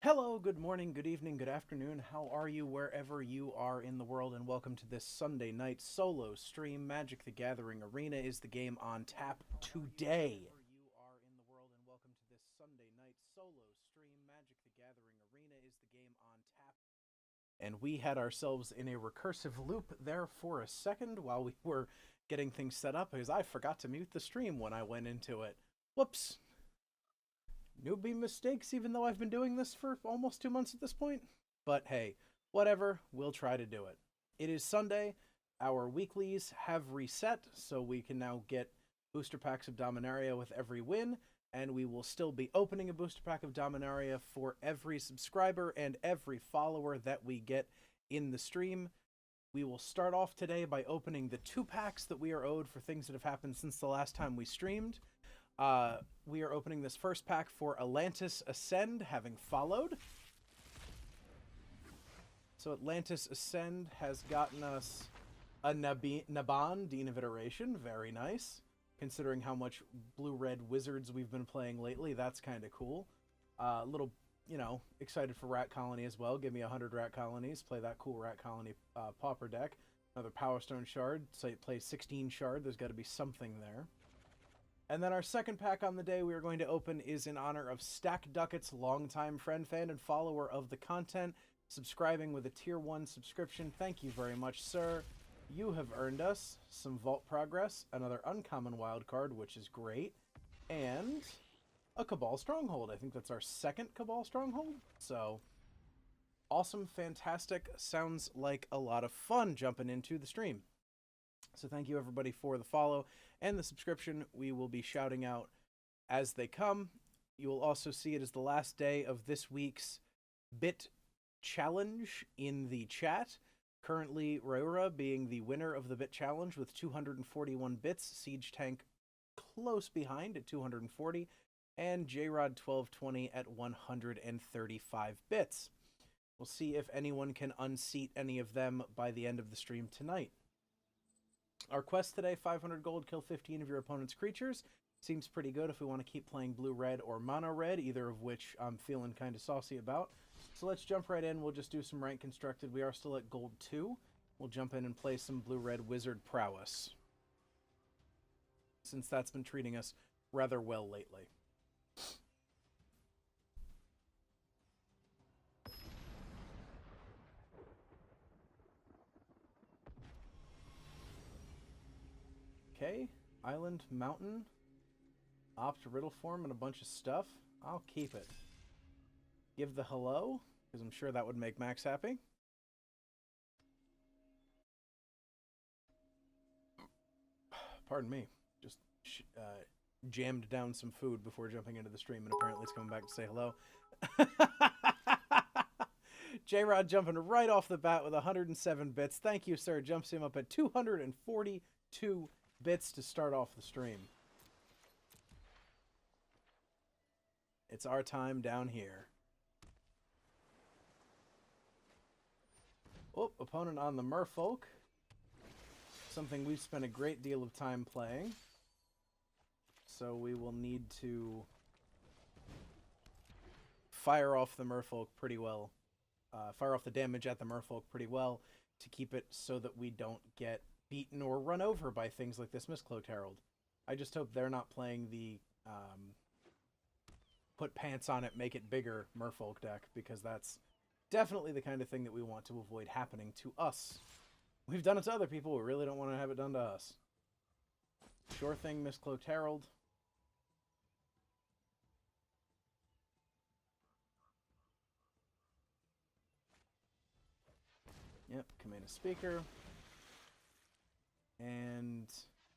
Hello, good morning, good evening, good afternoon. How are you wherever you are in the world? And welcome to this Sunday night solo stream. Magic the Gathering Arena is the game on tap today. And we had ourselves in a recursive loop there for a second while we were getting things set up because I forgot to mute the stream when I went into it. Whoops. Newbie mistakes, even though I've been doing this for almost 2 months at this point. But hey, whatever, we'll try to do it. It is Sunday. Our weeklies have reset, so we can now get booster packs of Dominaria with every win, and we will still be opening a booster pack of Dominaria for every subscriber and every follower that we get in the stream. We will start off today by opening the 2 packs that we are owed for things that have happened since the last time we streamed. We are opening this first pack for Atlantis Ascend, having followed. So Atlantis Ascend has gotten us a Naban, Dean of Iteration. Very nice. Considering how much blue-red wizards we've been playing lately, that's kind of cool. A little, excited for Rat Colony as well. Give me 100 Rat Colonies. Play that cool Rat Colony Pauper deck. Another Power Stone Shard. So it plays 16 Shard. There's got to be something there. And then our second pack on the day we are going to open is in honor of Stack Ducat's longtime friend, fan, and follower of the content, subscribing with a Tier 1 subscription. Thank you very much, sir. You have earned us some Vault Progress, another uncommon wild card, which is great, and a Cabal Stronghold. I think that's our second Cabal Stronghold. So, awesome, fantastic. Sounds like a lot of fun jumping into the stream. So thank you everybody for the follow and the subscription. We will be shouting out as they come. You will also see it as the last day of this week's bit challenge in the chat. Currently, Raura being the winner of the bit challenge with 241 bits, Siege Tank close behind at 240, and J-Rod 1220 at 135 bits. We'll see if anyone can unseat any of them by the end of the stream tonight. Our quest today, 500 gold, kill 15 of your opponent's creatures. Seems pretty good if we want to keep playing blue-red or mono-red, either of which I'm feeling kind of saucy about. So let's jump right in. We'll just do some rank constructed. We are still at gold 2. We'll jump in and play some blue-red wizard prowess, since that's been treating us rather well lately. Okay, Island, Mountain, Opt, Riddle Form, and a bunch of stuff. I'll keep it. Give the hello, because I'm sure that would make Max happy. Pardon me. Just jammed down some food before jumping into the stream, and apparently it's coming back to say hello. J-Rod jumping right off the bat with 107 bits. Thank you, sir. Jumps him up at 242 bits to start off the stream. It's our time down here. Oh, opponent on the Merfolk. Something we've spent a great deal of time playing. So we will need to fire off the Merfolk pretty well. Fire off the damage at the Merfolk pretty well to keep it so that we don't get beaten or run over by things like this Mistcloaked Herald. I just hope they're not playing the put pants on it, make it bigger Merfolk deck, because that's definitely the kind of thing that we want to avoid happening to us. We've done it to other people, we really don't want to have it done to us. Sure thing, Mistcloaked Herald. Yep, command a speaker. And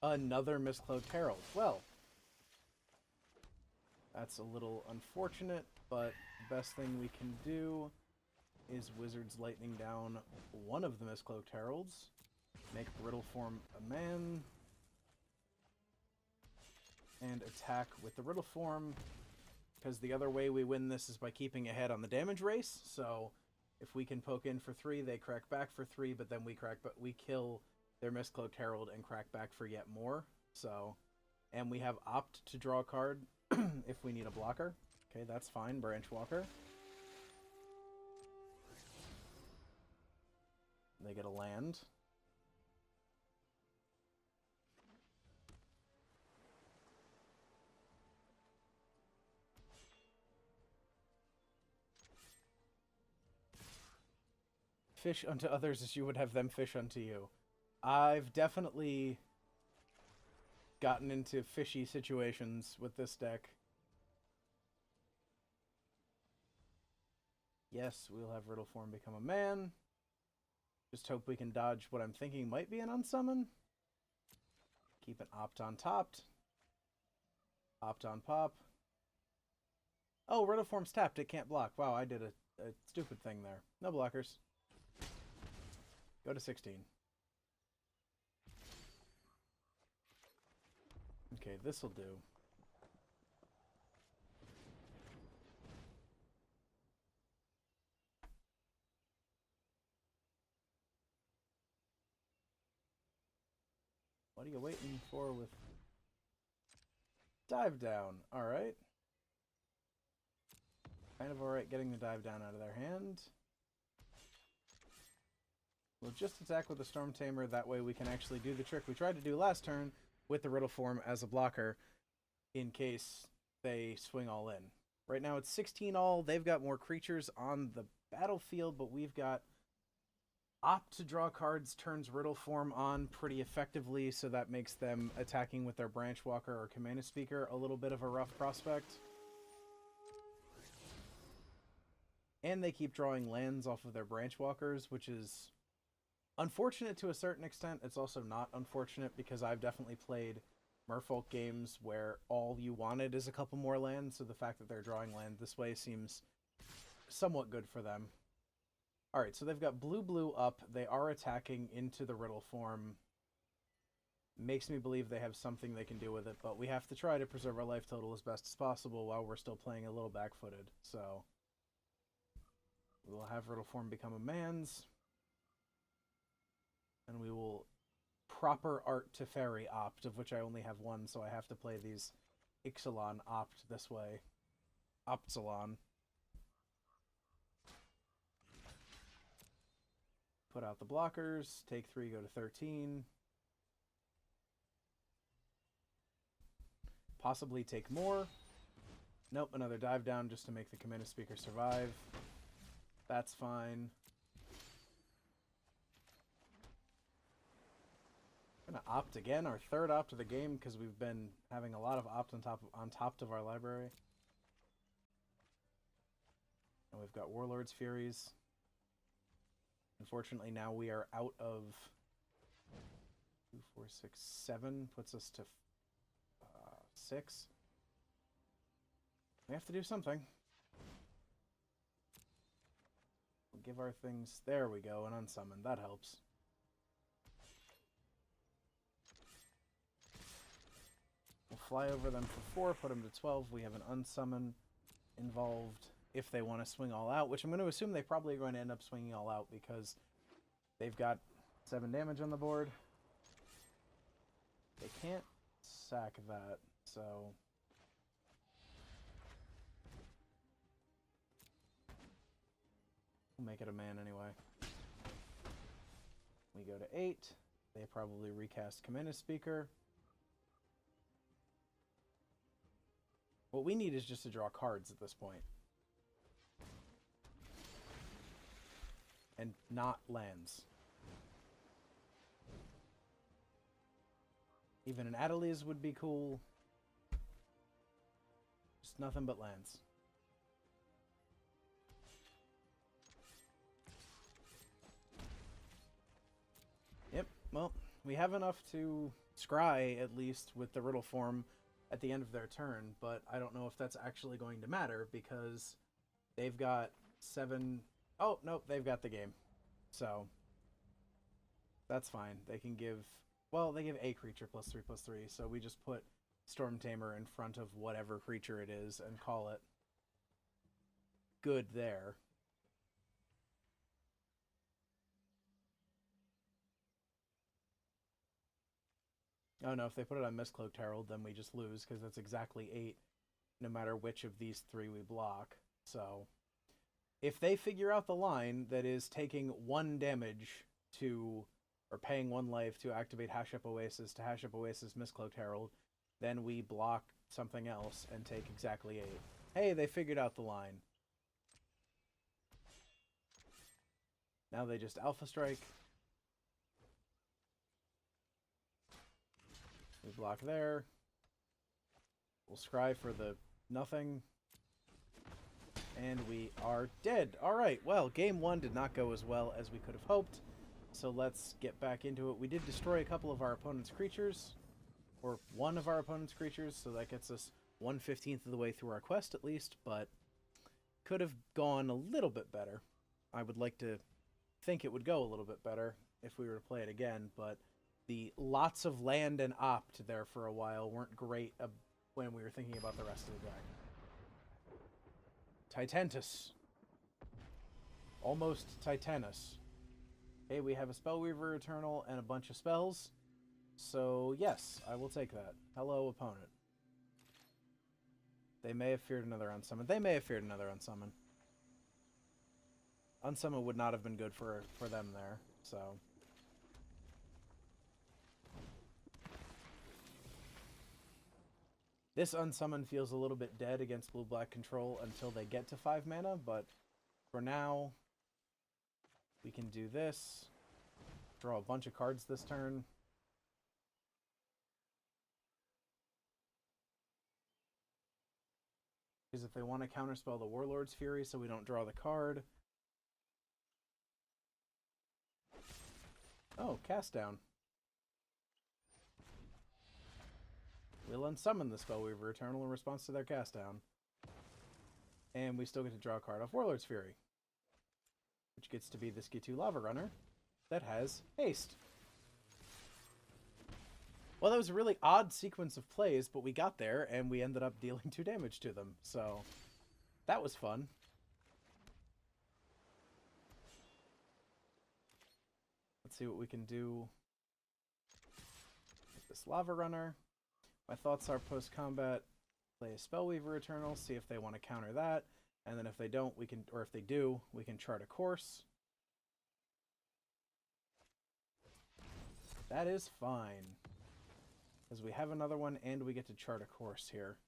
another Mistcloaked Herald. Well, that's a little unfortunate, but the best thing we can do is Wizard's Lightning down one of the Mistcloaked Heralds. Make Riddle Form a man. And attack with the Riddle Form, because the other way we win this is by keeping ahead on the damage race. So if we can poke in for 3, they crack back for 3, but then we kill their Mistcloaked Herald and crack back for yet more. So, and we have Opt to draw a card if we need a blocker. Okay, that's fine, Branch Walker. They get a land. Fish unto others as you would have them fish unto you. I've definitely gotten into fishy situations with this deck. Yes, we'll have Riddle Form become a man. Just hope we can dodge what I'm thinking might be an unsummon. Keep an opt on topped. Opt on pop. Oh, Riddle Form's tapped. It can't block. Wow, I did a stupid thing there. No blockers. Go to 16. Okay, this'll do. What are you waiting for with dive down? Alright. Kind of alright getting the dive down out of their hand. We'll just attack with the Storm Tamer, that way we can actually do the trick we tried to do last turn with the Riddle Form as a blocker in case they swing all in. Right now it's 16 all, they've got more creatures on the battlefield, but we've got Opt to draw cards turns Riddle Form on pretty effectively, so that makes them attacking with their Branch Walker or Command Speaker a little bit of a rough prospect. And they keep drawing lands off of their Branch Walkers, which is unfortunate to a certain extent. It's also not unfortunate because I've definitely played Merfolk games where all you wanted is a couple more lands, so the fact that they're drawing land this way seems somewhat good for them. Alright, so they've got blue up. They are attacking into the Riddle Form. Makes me believe they have something they can do with it, but we have to try to preserve our life total as best as possible while we're still playing a little back-footed. So we'll have Riddle Form become a man's. And we will proper Art Teferi opt, of which I only have one, so I have to play these Ixalan opt this way. Optsalon. Put out the blockers, take 3, go to 13. Possibly take more. Nope, another dive down just to make the Command Speaker survive. That's fine. Gonna opt again, our third opt of the game, because we've been having a lot of opt on top of our library. And we've got Warlord's Furies. Unfortunately, now we are out of 2, 4, 6, 7, puts us to 6. We have to do something. We'll give our things... There we go, an unsummon. That helps. We'll fly over them for 4, put them to 12. We have an unsummon involved if they want to swing all out, which I'm going to assume they probably are going to end up swinging all out because they've got 7 damage on the board. They can't sack that, so... we'll make it a man anyway. We go to 8. They probably recast Command Speaker. What we need is just to draw cards at this point. And not lands. Even an Adeliz would be cool. Just nothing but lands. Yep, well, we have enough to scry, at least, with the Riddle Form at the end of their turn, but I don't know if that's actually going to matter because they've got 7... Oh, nope, they've got the game. So, that's fine. They can give... Well, they give a creature +3/+3, so we just put Storm Tamer in front of whatever creature it is and call it good there. Oh no, if they put it on Mistcloaked Herald, then we just lose, because that's exactly 8, no matter which of these 3 we block. So, if they figure out the line that is taking 1 damage to, or paying 1 life to activate Hash Up Oasis to Hash Up Oasis Mistcloaked Herald. Then we block something else and take exactly 8. Hey, they figured out the line. Now they just Alpha Strike. We block there. We'll scry for the nothing. And we are dead. Alright, well, game 1 did not go as well as we could have hoped. So let's get back into it. We did destroy a couple of our opponent's creatures. Or one of our opponent's creatures, so that gets us 1/15 of the way through our quest at least, but could have gone a little bit better. I would like to think it would go a little bit better if we were to play it again, but the lots of land and opt there for a while weren't great when we were thinking about the rest of the deck. Titantus. Almost Titanus. Okay, we have a Spellweaver Eternal and a bunch of spells. So, yes, I will take that. Hello, opponent. They may have feared another Unsummon. They may have feared another Unsummon. Unsummon would not have been good for them there, so... This Unsummon feels a little bit dead against blue-black control until they get to 5 mana, but for now, we can do this. Draw a bunch of cards this turn. Because if they want to counterspell the Warlord's Fury so we don't draw the card... Oh, cast down. We'll unsummon the Spellweaver Eternal in response to their cast down. And we still get to draw a card off Warlord's Fury. Which gets to be the Ski-2 Lava Runner that has haste. Well, that was a really odd sequence of plays, but we got there, and we ended up dealing 2 damage to them. So, that was fun. Let's see what we can do with this Lava Runner. My thoughts are post-combat, play a Spellweaver Eternal, see if they want to counter that, and then if they don't, we can, or if they do, we can chart a course. That is fine. Because we have another one, and we get to chart a course here.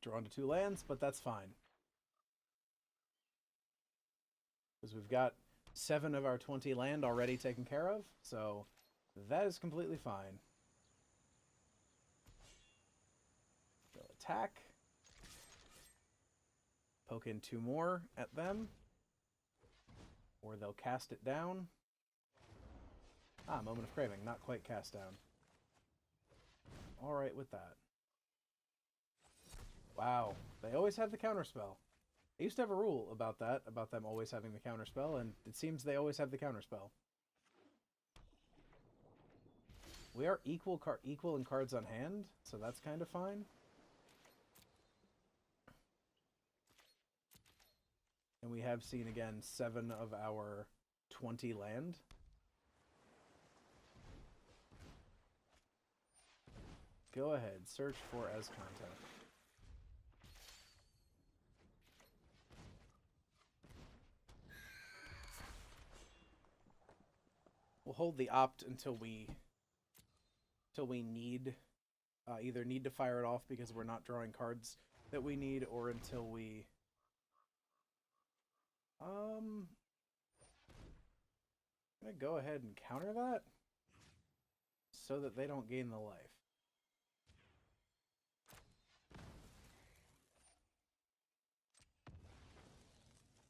Drawn to 2 lands, but that's fine. Because we've got 7 of our 20 land already taken care of, so that is completely fine. They'll attack. Poke in 2 more at them. Or they'll cast it down. Ah, Moment of Craving, not quite cast down. Alright with that. Wow, they always have the counterspell. I used to have a rule about that, about them always having the counterspell, and it seems they always have the counterspell. We are equal in cards on hand, so that's kind of fine. And we have seen, again, 7 of our 20 land. Go ahead, search for Azcanta. We'll hold the opt until we need either need to fire it off because we're not drawing cards that we need, or until we I'm gonna go ahead and counter that so that they don't gain the life.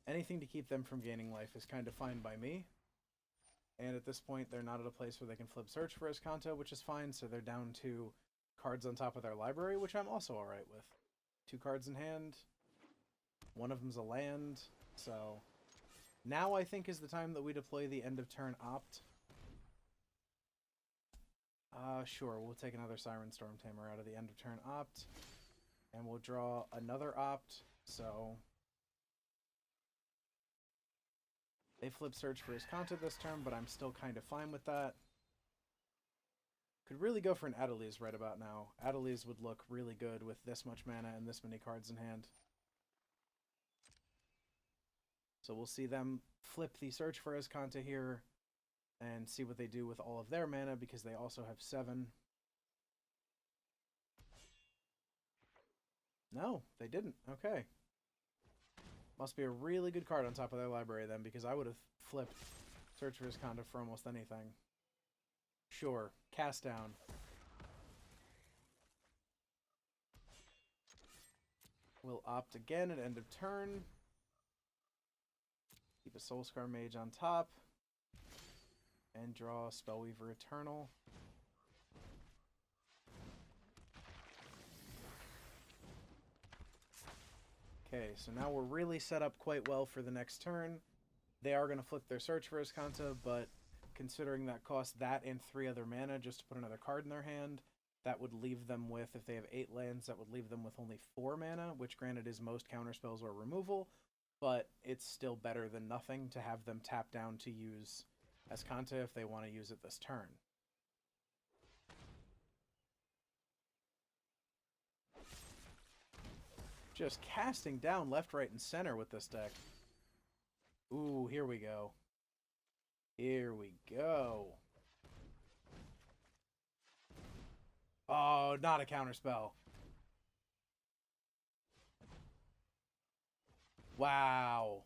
Anything to keep them from gaining life is kind of fine by me. And at this point, they're not at a place where they can flip search for Azcanta, which is fine, so they're down to cards on top of their library, which I'm also alright with. 2 cards in hand. One of them's a land, so... Now I think is the time that we deploy the end of turn opt. Sure, we'll take another Siren Storm Tamer out of the end of turn opt. And we'll draw another opt, so... They flip search for Azcanta this turn, but I'm still kind of fine with that. Could really go for an Adeliz right about now. Adeliz would look really good with this much mana and this many cards in hand. So we'll see them flip the Search for Azcanta here and see what they do with all of their mana, because they also have 7. No, they didn't. Okay. Must be a really good card on top of their library then, because I would have flipped Search for Azcanta for almost anything. Sure. Cast down. We'll opt again at end of turn. Keep a Soulscar Mage on top. And draw Spellweaver Eternal. Okay, so now we're really set up quite well for the next turn. They are going to flip their Search for Azcanta, but considering that costs that and 3 other mana just to put another card in their hand, that would leave them with, if they have 8 lands, that would leave them with only 4 mana, which granted is most counterspells or removal, but it's still better than nothing to have them tap down to use Azcanta if they want to use it this turn. Just casting down left, right, and center with this deck. Ooh, here we go. Here we go. Oh, not a counterspell. Wow.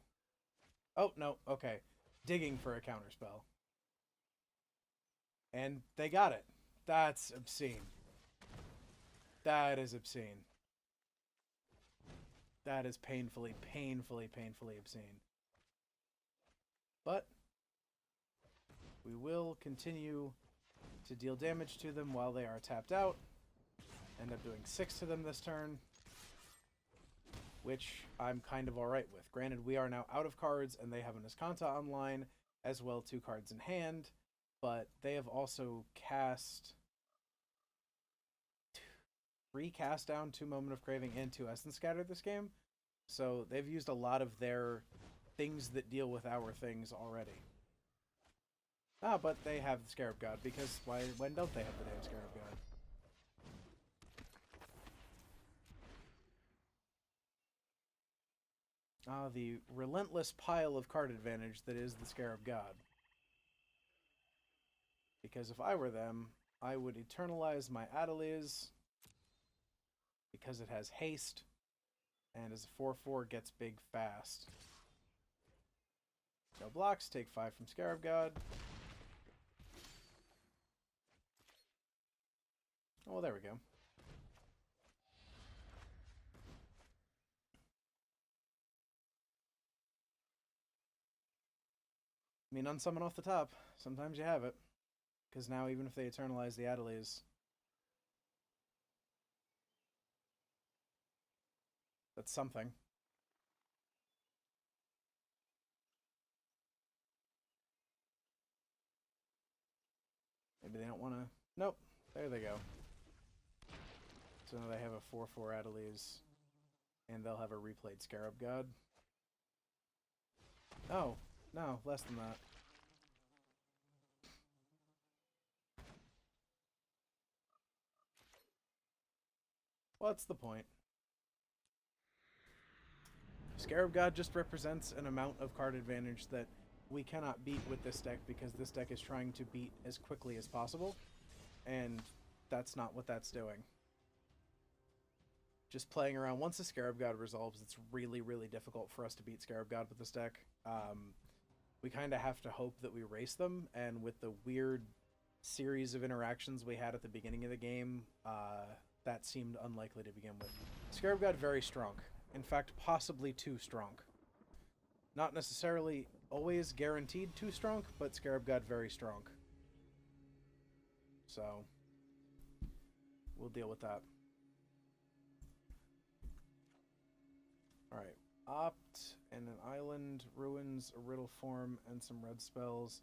Oh, no, okay. Digging for a counterspell. And they got it. That's obscene. That is obscene. That is painfully, painfully, painfully obscene. But we will continue to deal damage to them while they are tapped out. End up doing 6 to them this turn, which I'm kind of alright with. Granted, we are now out of cards, and they have an Azcanta online, as well 2 cards in hand, but they have also cast 3 Cast Down, 2 Moment of Craving, and 2 Essence Scatter this game. So they've used a lot of their things that deal with our things already. Ah, but they have the Scarab God, because when don't they have the damn Scarab God? Ah, the relentless pile of card advantage that is the Scarab God. Because if I were them, I would eternalize my Adeliz, because it has haste, and as a 4/4 gets big fast. No blocks, take 5 from Scarab God. Oh, well, there we go. I mean, unsummon off the top. Sometimes you have it. Because now, even if they eternalize the Adeliz, that's something. Maybe they don't want to... Nope. There they go. So now they have a 4/4 Adeliz, and they'll have a replayed Scarab God. Oh, no, less than that. What's the point? Scarab God just represents an amount of card advantage that we cannot beat with this deck, because this deck is trying to beat as quickly as possible, and that's not what that's doing. Just playing around. Once the Scarab God resolves, it's really, really difficult for us to beat Scarab God with this deck. We kind of have to hope that we race them, and with the weird series of interactions we had at the beginning of the game, that seemed unlikely to begin with. Scarab God very strong. In fact, possibly too strong. Not necessarily always guaranteed too strong, but Scarab God very strong. So, we'll deal with that. Alright, opt and an island, ruins, a riddle form, and some red spells.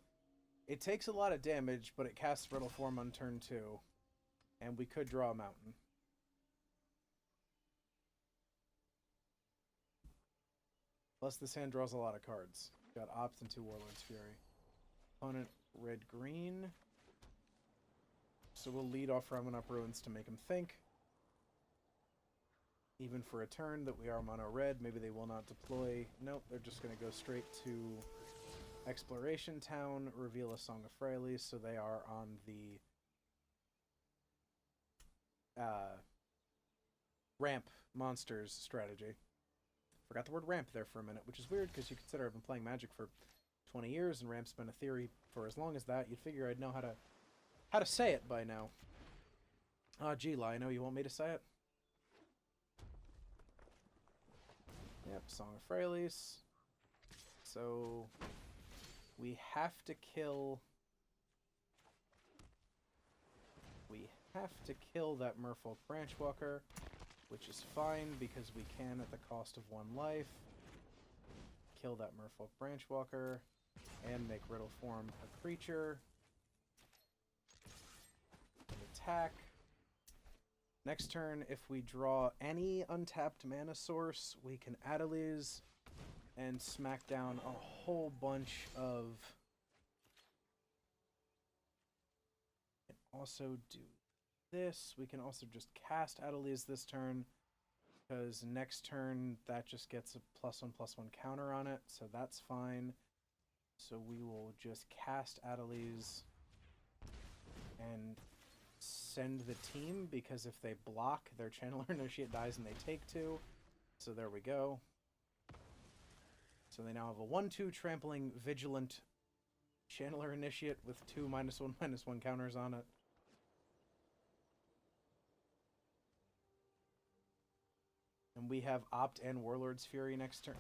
It takes a lot of damage, but it casts riddle form on turn 2. And we could draw a mountain. Plus this hand draws a lot of cards. Got opt and 2 Warlord's Fury. Opponent red-green. So we'll lead off Ramen Up Ruins to make him think. Even for a turn that we are mono red, maybe they will not deploy. Nope, they're just going to go straight to Exploration Town, reveal a Song of Freyalise, so they are on the ramp monsters strategy. Forgot the word ramp there for a minute, which is weird because you consider I've been playing Magic for 20 years and ramp's been a theory for as long as that. You'd figure I'd know how to say it by now. Ah, gee, Lino, you want me to say it? Yep, Song of Freyalise. So we have to kill that Merfolk Branchwalker, which is fine because we can at the cost of 1 life. Kill that Merfolk Branchwalker and make Riddle form a creature. Attack. Next turn, if we draw any untapped mana source, we can Adeliz and smack down a whole bunch of... We can also do this. We can also just cast Adeliz this turn, because next turn that just gets a +1/+1 counter on it, so that's fine. So we will just cast Adeliz and send the team, because if they block, their Channeler Initiate dies and they take 2. So there we go. So they now have a 1/2 trampling Vigilant Channeler Initiate with 2 -1/-1 counters on it. And we have Opt and Warlord's Fury next turn.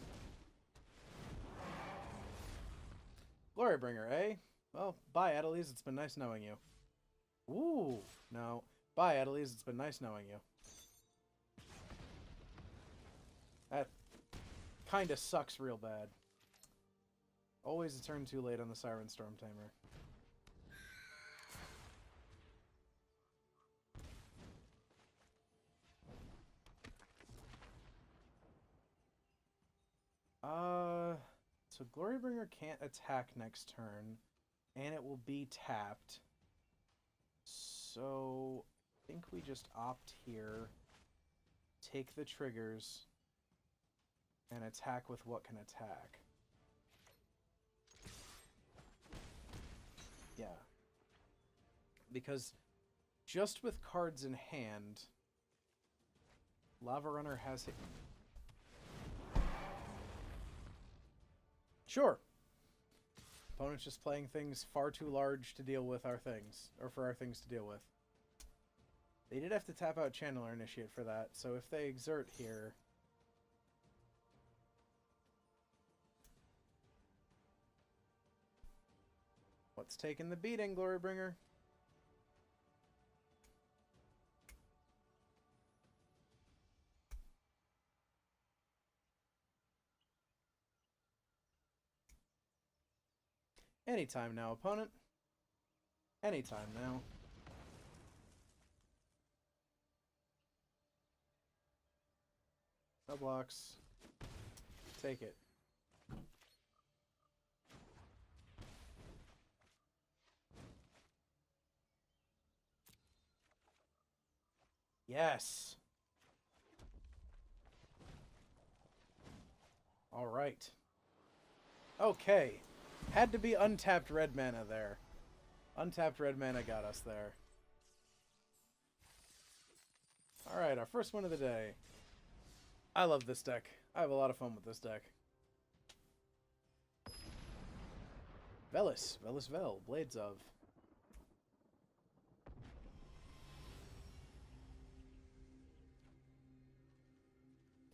Glorybringer, eh? Well, bye, Adeliz. It's been nice knowing you. Ooh, no. Bye, Adeliz. It's been nice knowing you. That kinda sucks real bad. Always a turn too late on the Siren Storm Tamer. So Glorybringer can't attack next turn, and it will be tapped. So I think we just opt here, take the triggers, and attack with what can attack. Yeah. Because just with cards in hand, Lava Runner has hit. Sure. Opponent's just playing things far too large to deal with our things, or for our things to deal with. They did have to tap out Channeler Initiate for that, so if they exert here... What's taking the beating, Glorybringer? Anytime now, opponent. Anytime now. No blocks. Take it. Yes. All right. Okay. Had to be untapped red mana there. Untapped red mana got us there. Alright, our first one of the day. I love this deck. I have a lot of fun with this deck. Velis. Vel. Blades of.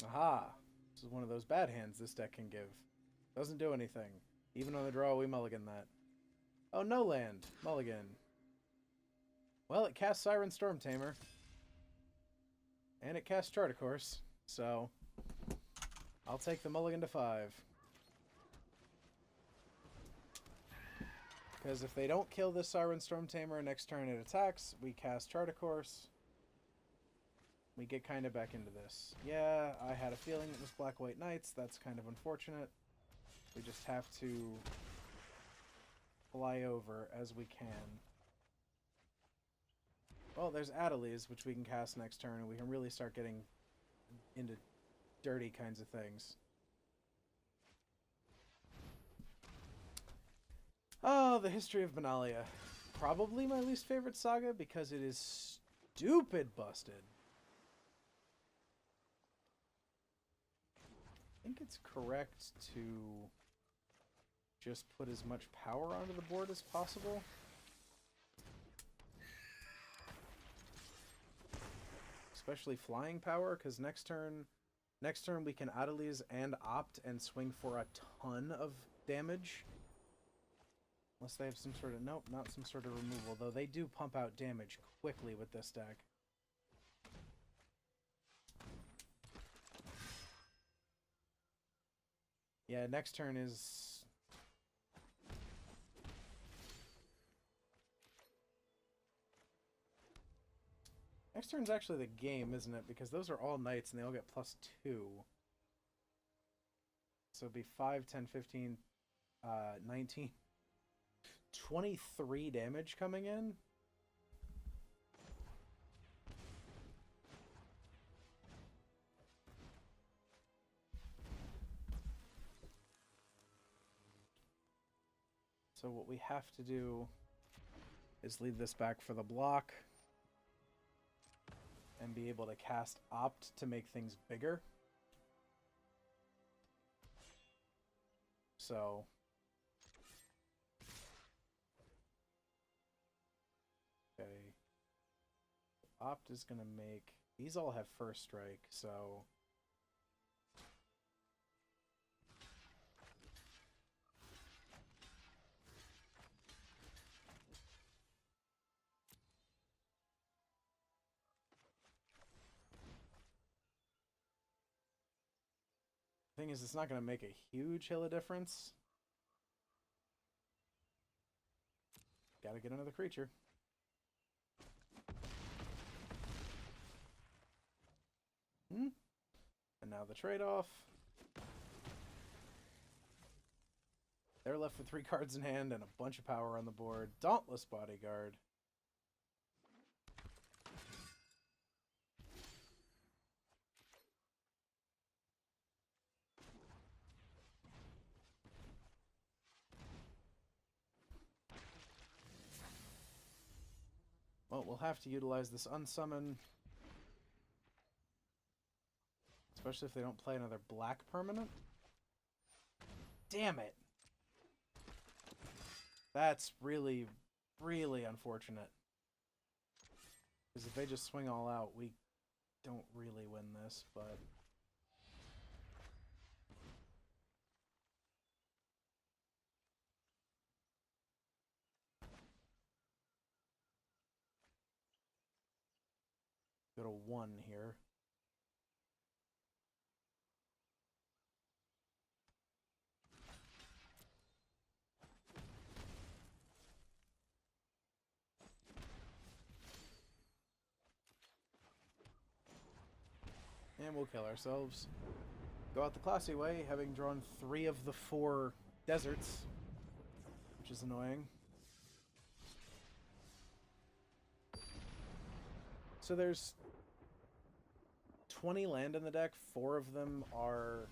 Aha. This is one of those bad hands this deck can give. Doesn't do anything. Even on the draw, we mulligan that. Oh, no land. Mulligan. Well, it casts Siren Storm Tamer. And it casts Chart, of course. So, I'll take the mulligan to 5. Because if they don't kill this Siren Storm Tamer next turn it attacks, we cast Chart, of course. We get kind of back into this. Yeah, I had a feeling it was Black-White Knights. That's kind of unfortunate. We just have to fly over as we can. Well, there's Adeliz, which we can cast next turn, and we can really start getting into dirty kinds of things. Oh, the history of Benalia. Probably my least favorite saga because it is stupid busted. I think it's correct to just put as much power onto the board as possible. Especially flying power, because next turn we can Adeliz and opt and swing for a ton of damage. Unless they have some sort of... Nope, not some sort of removal, though they do pump out damage quickly with this deck. Yeah, next turn is... Next turn's actually the game, isn't it? Because those are all knights and they all get +2. So it'd be 5, 10, 15, 19... 23 damage coming in. So what we have to do is leave this back for the block and be able to cast Opt to make things bigger. So okay. Opt is going to make... These all have first strike, so... Thing is, it's not going to make a huge hill of difference. Gotta get another creature. And now the trade-off. They're left with 3 cards in hand and a bunch of power on the board. Dauntless Bodyguard. Well, we'll have to utilize this unsummon. Especially if they don't play another black permanent. Damn it! That's really, really unfortunate. Because if they just swing all out, we don't really win this, but... Go to 1 here. And we'll kill ourselves. Go out the classy way, having drawn 3 of the 4 deserts, which is annoying. So there's 20 land in the deck. 4 of them are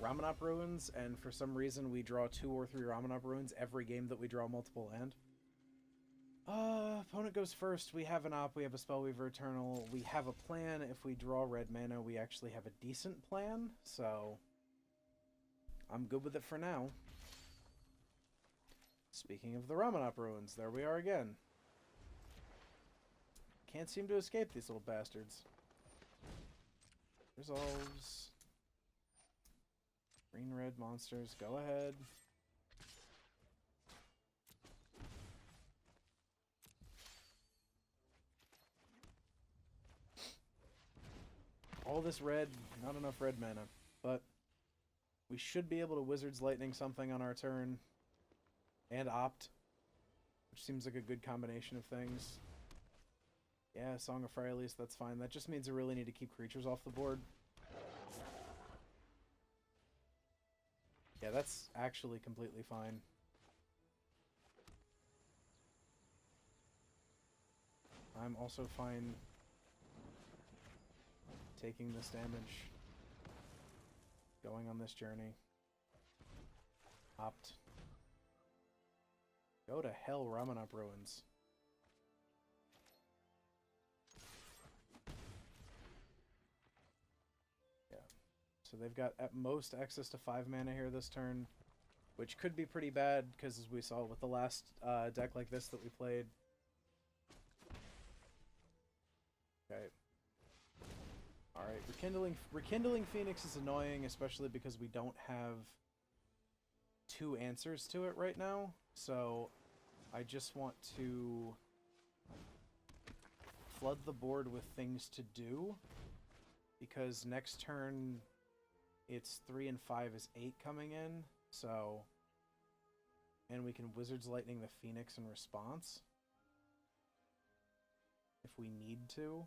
Ramanop Ruins, and for some reason we draw 2 or 3 Ramanop Ruins every game that we draw multiple land. Opponent goes first. We have an op, we have a Spellweaver Eternal, we have a plan. If we draw red mana, we actually have a decent plan, so I'm good with it for now. Speaking of the Ramanop Ruins, there we are again. Can't seem to escape these little bastards. Resolves. Green-red monsters, go ahead. All this red, not enough red mana, but we should be able to Wizard's Lightning something on our turn. And Opt, which seems like a good combination of things. Yeah, Song of Friarlies, that's fine. That just means I really need to keep creatures off the board. Yeah, that's actually completely fine. I'm also fine taking this damage. going on this journey. Opt. Go to hell, Ramanop Ruins. Yeah. So they've got at most access to 5 mana here this turn, which could be pretty bad, because as we saw with the last deck like this that we played. Okay. Alright, Rekindling Phoenix is annoying, especially because we don't have 2 answers to it right now. So I just want to flood the board with things to do, because next turn it's 3 and 5 is 8 coming in, so... And we can Wizard's Lightning the Phoenix in response. If we need to.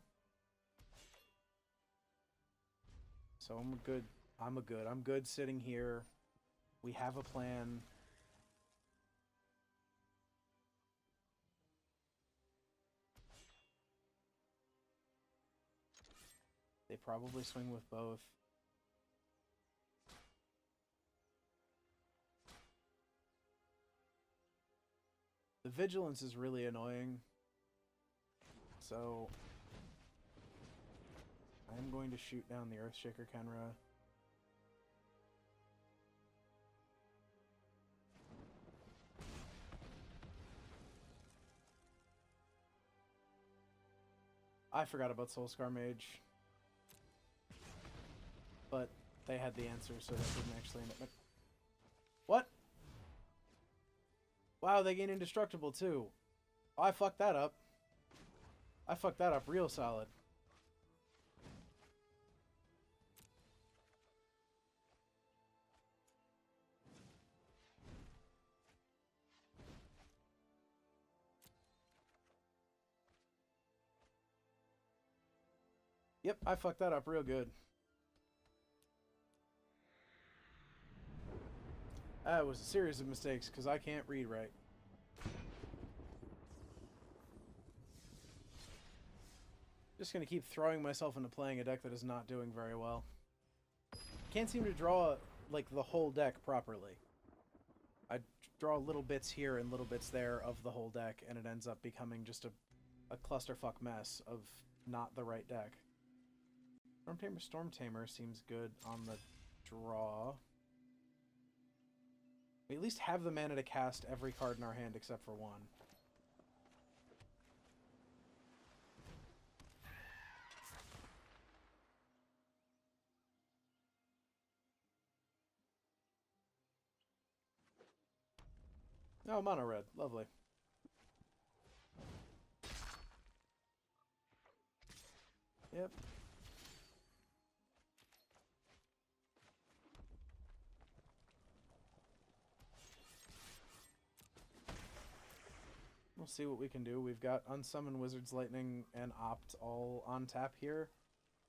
So I'm good sitting here. We have a plan. They probably swing with both. The Vigilance is really annoying. So I'm going to shoot down the Earthshaker Kenra. I forgot about Soulscar Mage. But they had the answer, so that didn't actually end up... What? Wow, they gain Indestructible too. Oh, I fucked that up. I fucked that up real solid. Yep, I fucked that up real good. That was a series of mistakes, because I can't read right. Just gonna keep throwing myself into playing a deck that is not doing very well. Can't seem to draw, like, the whole deck properly. I draw little bits here and little bits there of the whole deck, and it ends up becoming just a clusterfuck mess of not the right deck. Storm Tamer seems good on the draw. We at least have the mana to cast every card in our hand except for one. Oh, mono red. Lovely. Yep. We'll see what we can do. We've got Unsummon Wizard's Lightning and Opt all on tap here.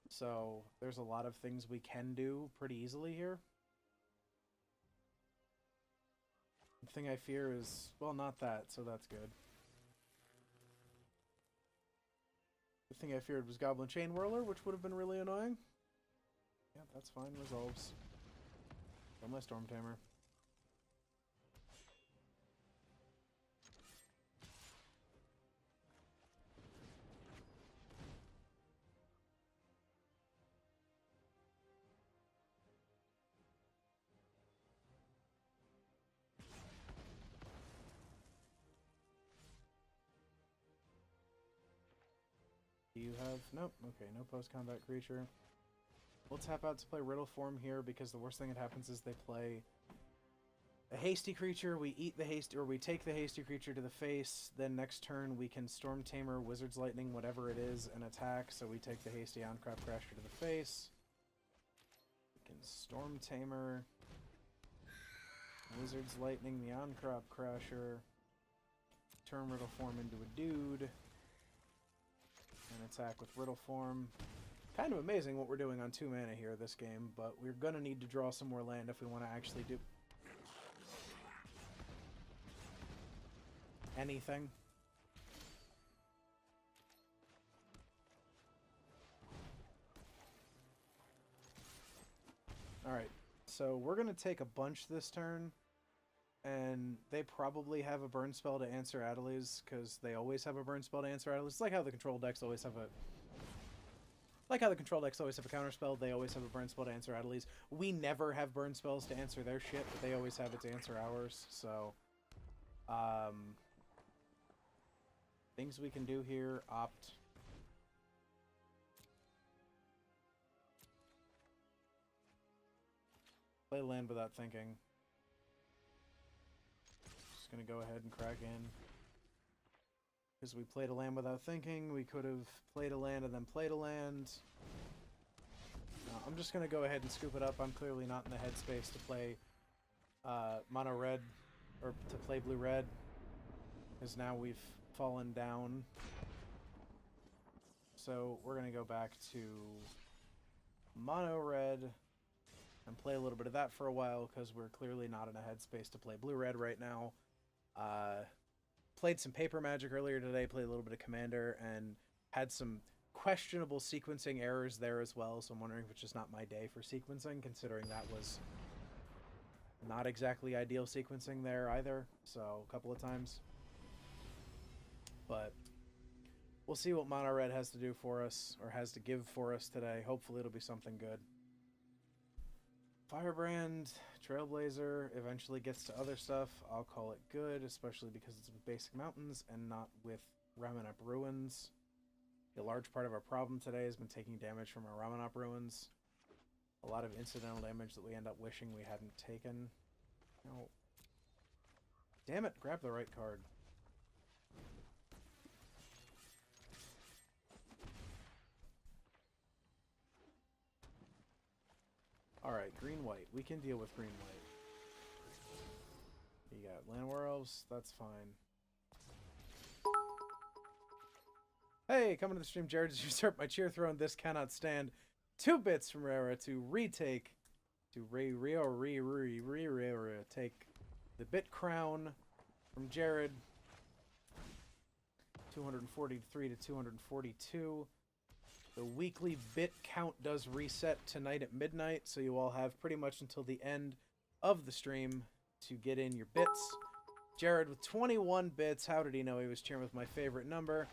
So there's a lot of things we can do pretty easily here. The thing I fear is, well, not that, so that's good. The thing I feared was Goblin Chain Whirler, which would have been really annoying. Yeah, that's fine. Resolves. Kill my Storm Tamer. Do you have... Nope. Okay, no post-combat creature. We'll tap out to play Riddle Form here, because the worst thing that happens is they play a hasty creature, we eat the hasty, or we take the hasty creature to the face, then next turn we can Storm Tamer, Wizard's Lightning, whatever it is, and attack, so we take the hasty Oncrop Crasher to the face. We can Storm Tamer, Wizard's Lightning, the Oncrop Crasher, turn Riddle Form into a dude, and attack with Riddle Form. Kind of amazing what we're doing on 2 mana here this game, but we're gonna need to draw some more land if we want to actually do anything. Alright, So we're going to take a bunch this turn. And they probably have a burn spell to answer Adelies, because they always have a burn spell to answer Adelies. It's like how the control decks always have a... Like how the control decks always have a counter spell, they always have a burn spell to answer Adelies. We never have burn spells to answer their shit, but they always have it to answer ours, so... things we can do here, opt... Play land without thinking. Just gonna go ahead and crack in. Because we played a land without thinking, we could have played a land and then played a land. I'm just gonna go ahead and scoop it up. I'm clearly not in the headspace to play mono red, or to play blue red. Because now we've fallen down. So we're gonna go back to mono red and play a little bit of that for a while, because we're clearly not in a headspace to play blue-red right now. Played some Paper Magic earlier today, played a little bit of Commander, and had some questionable sequencing errors there as well, so I'm wondering if it's just not my day for sequencing, considering that was not exactly ideal sequencing there either, so a couple of times. But we'll see what Mono Red has to do for us, or has to give for us today. Hopefully it'll be something good. Firebrand, Trailblazer, eventually gets to other stuff. I'll call it good, especially because it's with basic mountains and not with Ramunap Ruins. A large part of our problem today has been taking damage from our Ramunap Ruins. A lot of incidental damage that we end up wishing we hadn't taken. No. Damn it, grab the right card. Alright, green-white. We can deal with green-white. You got Land War Elves. That's fine. Hey, coming to the stream, Jared. Did you start my cheer throne? This cannot stand. 2 bits from Rara to retake. To take the bit crown from Jared. 243 to 242. The weekly bit count does reset tonight at midnight, so you all have pretty much until the end of the stream to get in your bits. Jared with 21 bits. How did he know he was cheering with my favorite number?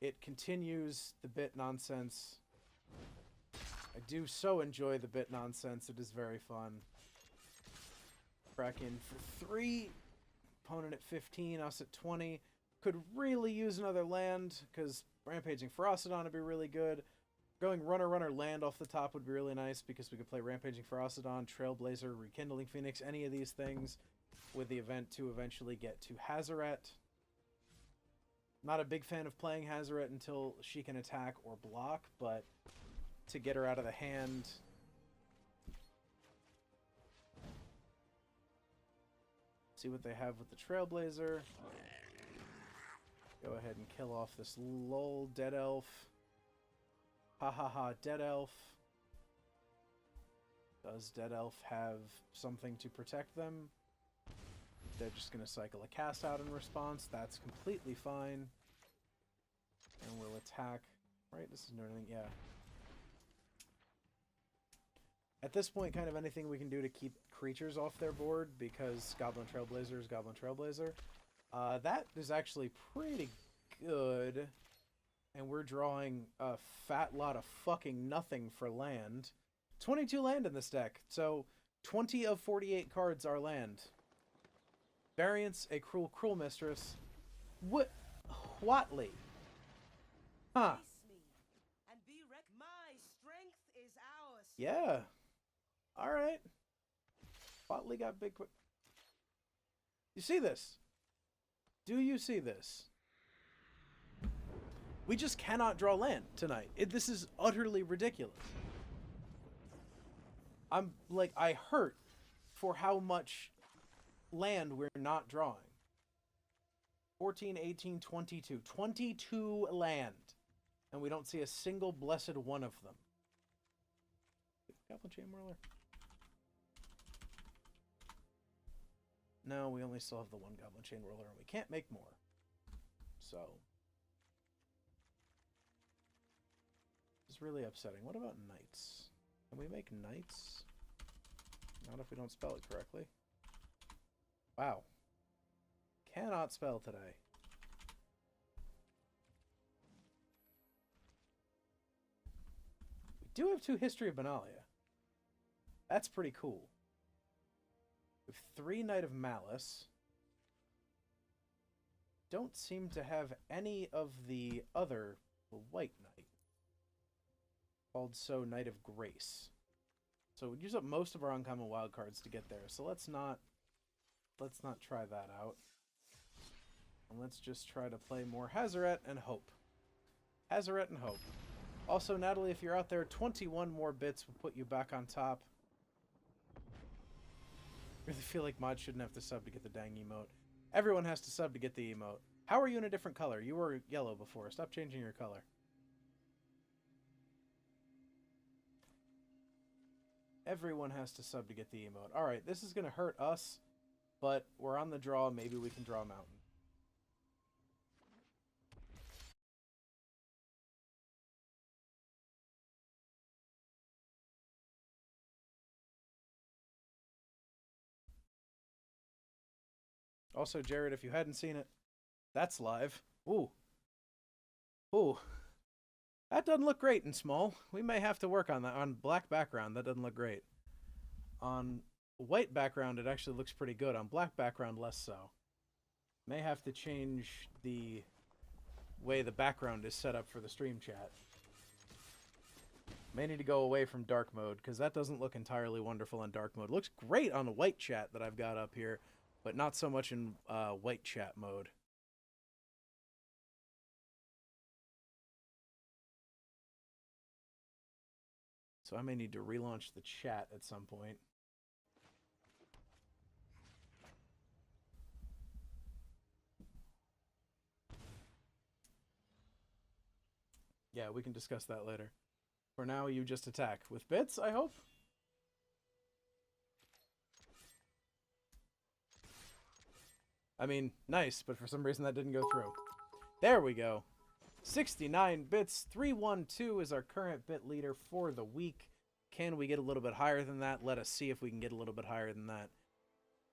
It continues the bit nonsense. I do so enjoy the bit nonsense. It is very fun. Crack in for 3. Opponent at 15, us at 20. Could really use another land, because Rampaging Ferocidon would be really good. Going runner land off the top would be really nice, because we could play Rampaging Ferocidon, Trailblazer, Rekindling Phoenix, any of these things, with the event to eventually get to Hazoret. Not a big fan of playing Hazoret until she can attack or block, but to get her out of the hand... See what they have with the Trailblazer. Go ahead and kill off this lol dead elf. Ha ha ha, dead elf. Does dead elf have something to protect them? They're just going to cycle a cast out in response. That's completely fine. And we'll attack. Right? This isn't doing anything. Yeah. At this point, kind of anything we can do to keep creatures off their board, because Goblin Trailblazer is Goblin Trailblazer. That is actually pretty good. And we're drawing a fat lot of fucking nothing for land. 22 land in this deck. So 20 of 48 cards are land. Variance, a cruel mistress. What? Whatley. Huh. Yeah. Alright. Whatley got big quick. You see this? Do you see this? We just cannot draw land tonight. This is utterly ridiculous. I'm like, I hurt for how much land we're not drawing. 14, 18, 22. 22 land. And we don't see a single blessed one of them. Goblin Chain Whirler? No, we only still have the one Goblin Chain Whirler, and we can't make more. So... it's really upsetting. What about knights? Can we make knights? Not if we don't spell it correctly. Wow. Cannot spell today. We do have 2 History of Benalia. That's pretty cool. We have 3 Knight of Malice. Don't seem to have any of the other White Knight. Called so Knight of Grace. So we'd use up most of our uncommon wild cards to get there. So let's not try that out. And let's just try to play more Hazaret and hope. Hazaret and hope. Also, Natalie, if you're out there, 21 more bits will put you back on top. I really feel like Mod shouldn't have to sub to get the dang emote. Everyone has to sub to get the emote. How are you in a different color? You were yellow before. Stop changing your color. Everyone has to sub to get the emote. Alright, this is going to hurt us, but we're on the draw. Maybe we can draw a mountain. Also, Jared, if you hadn't seen it, that's live. Ooh. Ooh. That doesn't look great in small. We may have to work on that. On black background, that doesn't look great. On white background, it actually looks pretty good. On black background, less so. May have to change the way the background is set up for the stream chat. May need to go away from dark mode, because that doesn't look entirely wonderful in dark mode. It looks great on the white chat that I've got up here, but not so much in white chat mode. So I may need to relaunch the chat at some point. Yeah, we can discuss that later. For now, you just attack. With bits, I hope? I mean, nice, but for some reason that didn't go through. There we go. 69 bits. 312 is our current bit leader for the week. Can we get a little bit higher than that? Let us see if we can get a little bit higher than that.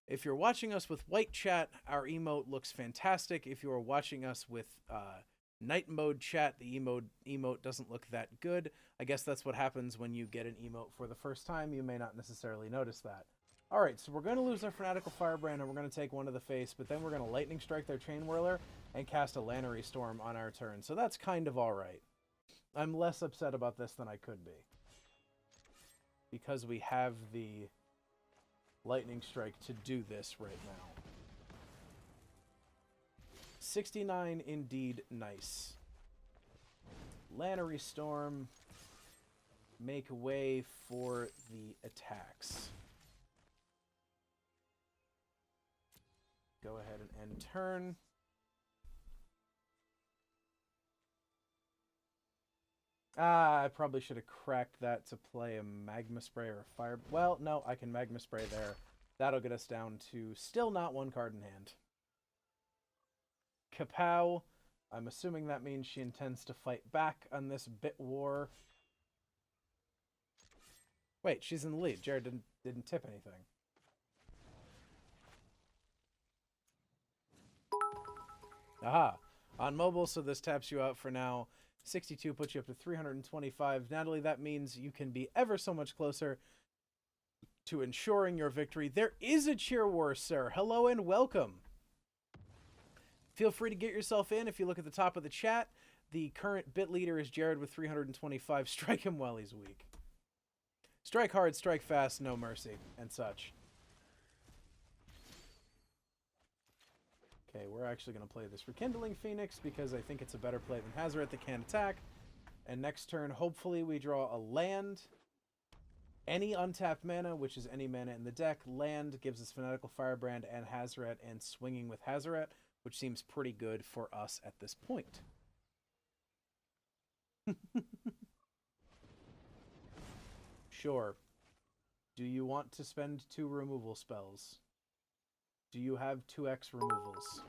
If you're watching us with white chat, our emote looks fantastic. If you are watching us with night mode chat, the emote doesn't look that good. I guess that's what happens when you get an emote for the first time. You may not necessarily notice that. Alright, so we're going to lose our Fanatical Firebrand and we're going to take one to the face, but then we're going to Lightning Strike their Chain Whirler and cast a Lannery Storm on our turn. So that's kind of alright. I'm less upset about this than I could be, because we have the Lightning Strike to do this right now. 69 indeed nice. Lannery Storm, make way for the attacks. Go ahead and end turn. I probably should have cracked that to play a Magma Spray or a Fire... Well, no, I can Magma Spray there. That'll get us down to still not one card in hand. Kapow. I'm assuming that means she intends to fight back on this bit war. Wait, she's in the lead. Jared didn't tip anything. Aha. On mobile, so this taps you out for now. 62 puts you up to 325. Natalie, that means you can be ever so much closer to ensuring your victory. There is a cheer war, sir. Hello and welcome. Feel free to get yourself in. If you look at the top of the chat, the current bit leader is Jared with 325. Strike him while he's weak. Strike hard, strike fast, no mercy, and such. Okay, we're actually going to play this Rekindling Phoenix because I think it's a better play than Hazaret that can't attack. And next turn, hopefully we draw a land. Any untapped mana, which is any mana in the deck. Land gives us Fanatical Firebrand and Hazaret and swinging with Hazaret, which seems pretty good for us at this point. Sure. Do you want to spend 2 removal spells? Do you have 2x removals?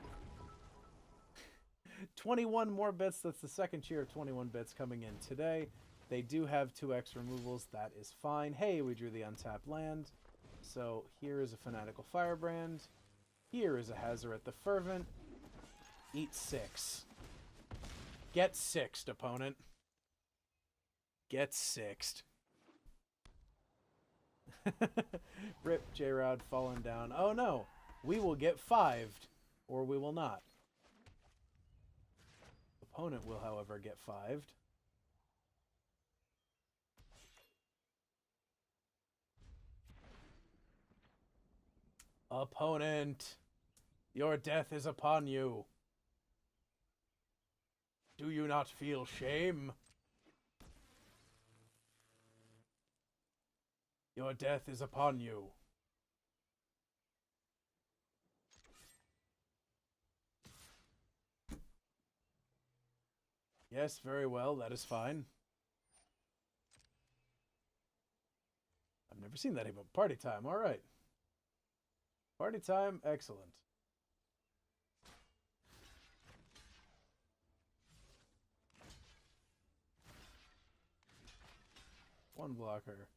21 more bits. That's the second cheer of 21 bits coming in today. They do have 2x removals. That is fine. Hey, we drew the untapped land. So here is a Fanatical Firebrand. Here is a Hazaret the Fervent. Eat 6. Get sixed, opponent. Get sixed. Rip J-Rod falling down. Oh no! We will get 5'd, or we will not. Opponent will, however, get 5'd. Opponent, your death is upon you. Do you not feel shame? Your death is upon you. Yes, very well, that is fine. I've never seen that emote. Party time, alright. Party time, excellent. One blocker.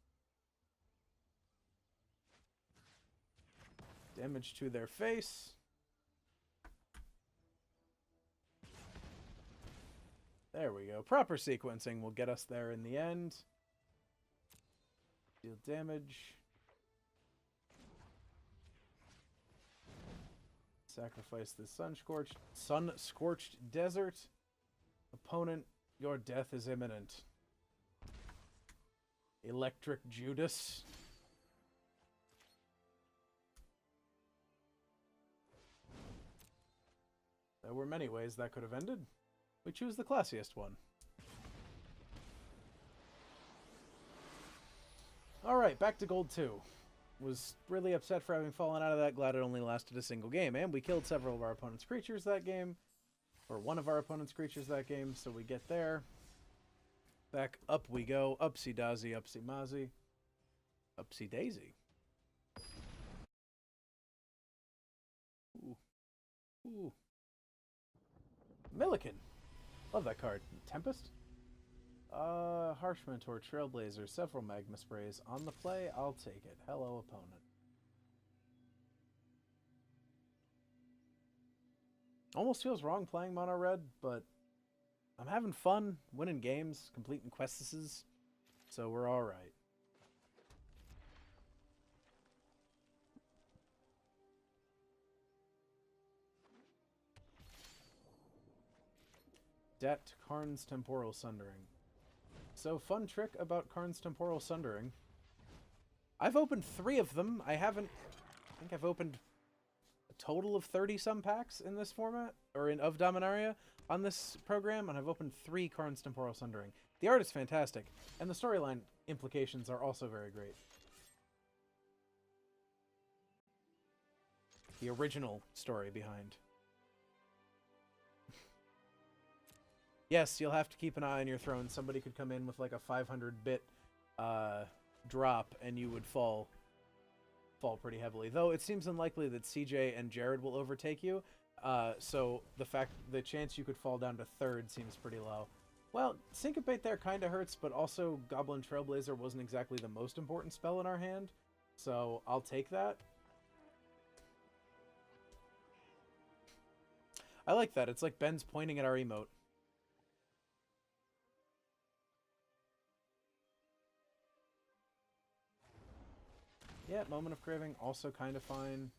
Damage to their face. There we go. Proper sequencing will get us there in the end. Deal damage. Sacrifice the sun-scorched desert. Opponent, your death is imminent. Electric Judas. There were many ways that could have ended. We choose the classiest one. Alright, back to Gold 2. Was really upset for having fallen out of that. Glad it only lasted a single game. And we killed several of our opponent's creatures that game. Or one of our opponent's creatures that game. So we get there. Back up we go. Upsy daisy, upsy mazzy. Upsy daisy. Ooh. Ooh. Milliken. Love that card. Tempest? Harsh Mentor, Trailblazer, several Magma Sprays. On the play, I'll take it. Hello, opponent. Almost feels wrong playing mono red, but I'm having fun winning games, completing quests, so we're alright. Det Karn's Temporal Sundering. So, fun trick about Karn's Temporal Sundering. I've opened 3 of them. I think I've opened a total of 30-some packs in this format, or of Dominaria on this program, and I've opened 3 Karn's Temporal Sundering. The art is fantastic, and the storyline implications are also very great. The original story behind. Yes, you'll have to keep an eye on your throne. Somebody could come in with like a 500-bit drop, and you would fall pretty heavily. Though it seems unlikely that CJ and Jared will overtake you. So the chance you could fall down to 3rd seems pretty low. Well, Syncopate there kind of hurts, but also Goblin Trailblazer wasn't exactly the most important spell in our hand. So I'll take that. I like that. It's like Ben's pointing at our emote. Yeah, Moment of Craving, also kind of fine.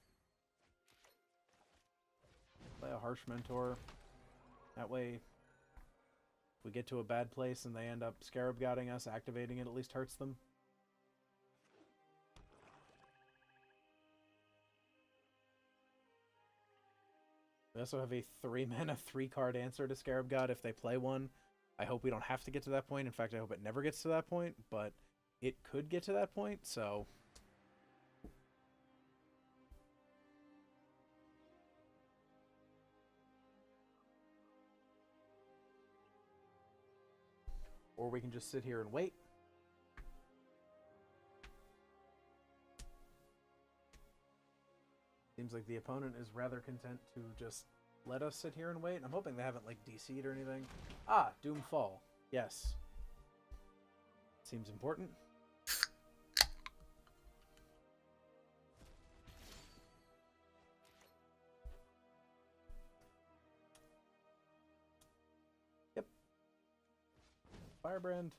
Play a Harsh Mentor. That way, if we get to a bad place and they end up Scarab Godding us, activating it at least hurts them. We also have a 3-mana, 3-card answer to Scarab God if they play one. I hope we don't have to get to that point. In fact, I hope it never gets to that point, but it could get to that point, so... Or we can just sit here and wait. Seems like the opponent is rather content to just let us sit here and wait. I'm hoping they haven't, like, DC'd or anything. Ah, Doomfall. Yes. Seems important. Firebrand.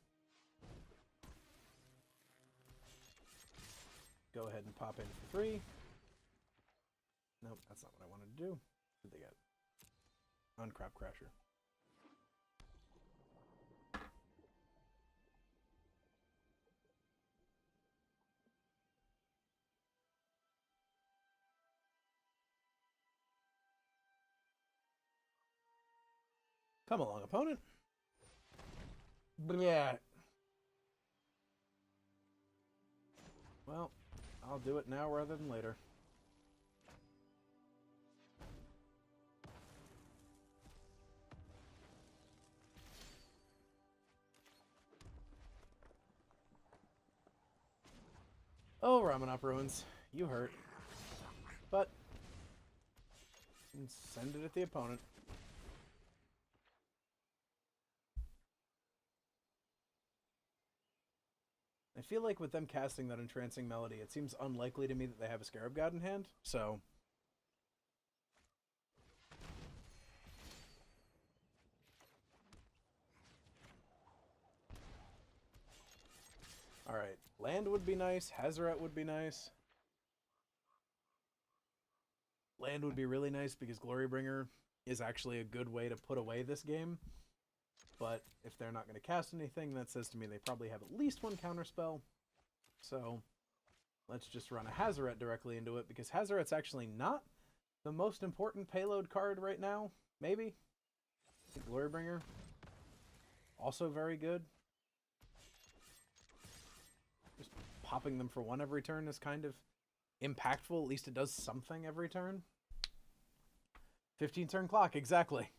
Go ahead and pop in for 3. Nope, that's not what I wanted to do. What did they get? Uncrop Crasher. Come along, opponent. Yeah. Well, I'll do it now rather than later. Oh, Ramanop Ruins, you hurt. But send it at the opponent. I feel like with them casting that Entrancing Melody, it seems unlikely to me that they have a Scarab God in hand, so... Alright, land would be nice, Hazoret would be nice. Land would be really nice because Glorybringer is actually a good way to put away this game. But if they're not going to cast anything, that says to me they probably have at least one counterspell. So let's just run a Hazoret directly into it, because Hazoret's actually not the most important payload card right now. Maybe. I think Glorybringer, also very good. Just popping them for 1 every turn is kind of impactful. At least it does something every turn. 15 turn clock, exactly.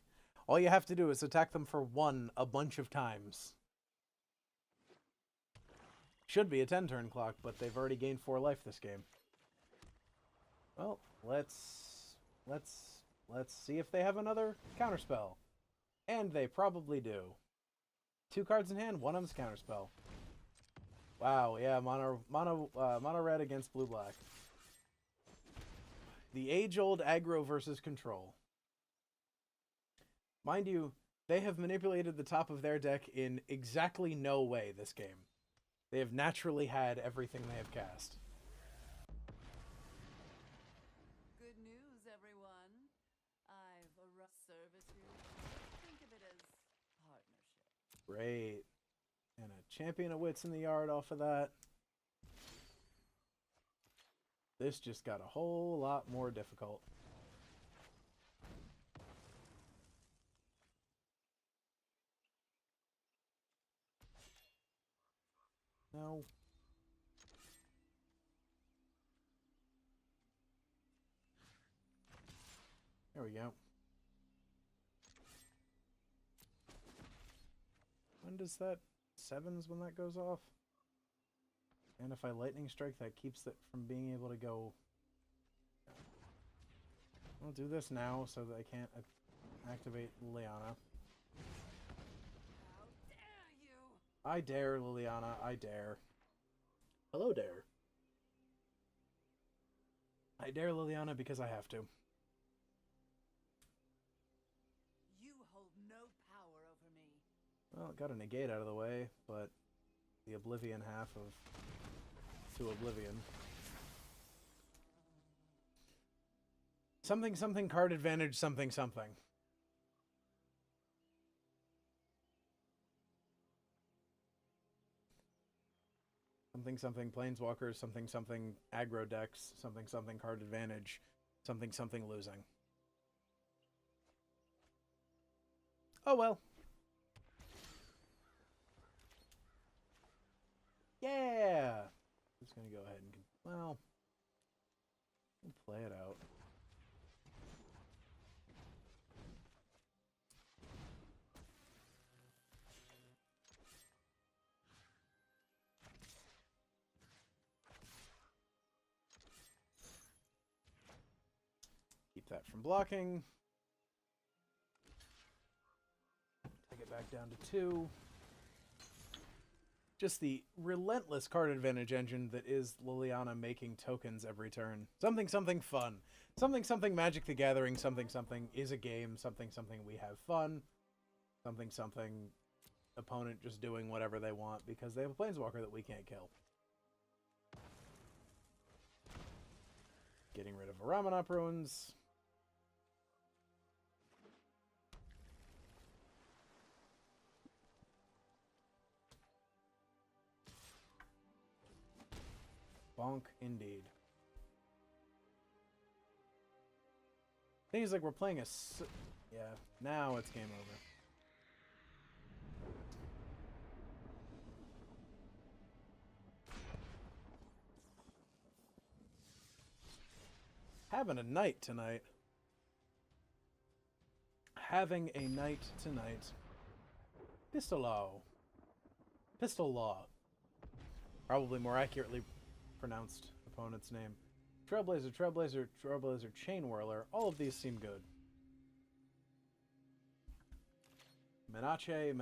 All you have to do is attack them for 1 a bunch of times. Should be a 10 turn clock, but they've already gained 4 life this game. Well, let's see if they have another counterspell. And they probably do. 2 cards in hand, 1 of them's counterspell. Wow, yeah, mono red against blue black. The age-old aggro versus control. Mind you, they have manipulated the top of their deck in exactly no way this game. They have naturally had everything they have cast. Good news, everyone. I've a rough service here. Think of it as partnership. Great. And a Champion of Wits in the yard off of that. This just got a whole lot more difficult. No. There we go. When does that... 7s when that goes off? And if I Lightning Strike, that keeps it from being able to go... I'll do this now so that I can't activate Liliana. How dare you! I dare, Liliana. I dare. Hello, Dare. I dare Liliana because I have to. You hold no power over me. Well, it got a negate out of the way, but the Oblivion half of to Oblivion. Something something card advantage something something. Something something planeswalkers, something something aggro decks, something something card advantage, something something losing. Oh well. Yeah! I'm just gonna go ahead and, well, we'll play it out. Keep that from blocking. Take it back down to 2. Just the relentless card advantage engine that is Liliana making tokens every turn. Something something fun. Something something Magic the Gathering. Something something is a game. Something something we have fun. Something something opponent just doing whatever they want because they have a Planeswalker that we can't kill. Getting rid of Aramanop Ruins. Bonk indeed. Things like we're playing a... Yeah, now it's game over. Having a night tonight. Having a night tonight. Pistol Law. Probably more accurately pronounced opponent's name. Trailblazer, Chain Whirler. All of these seem good. Menache.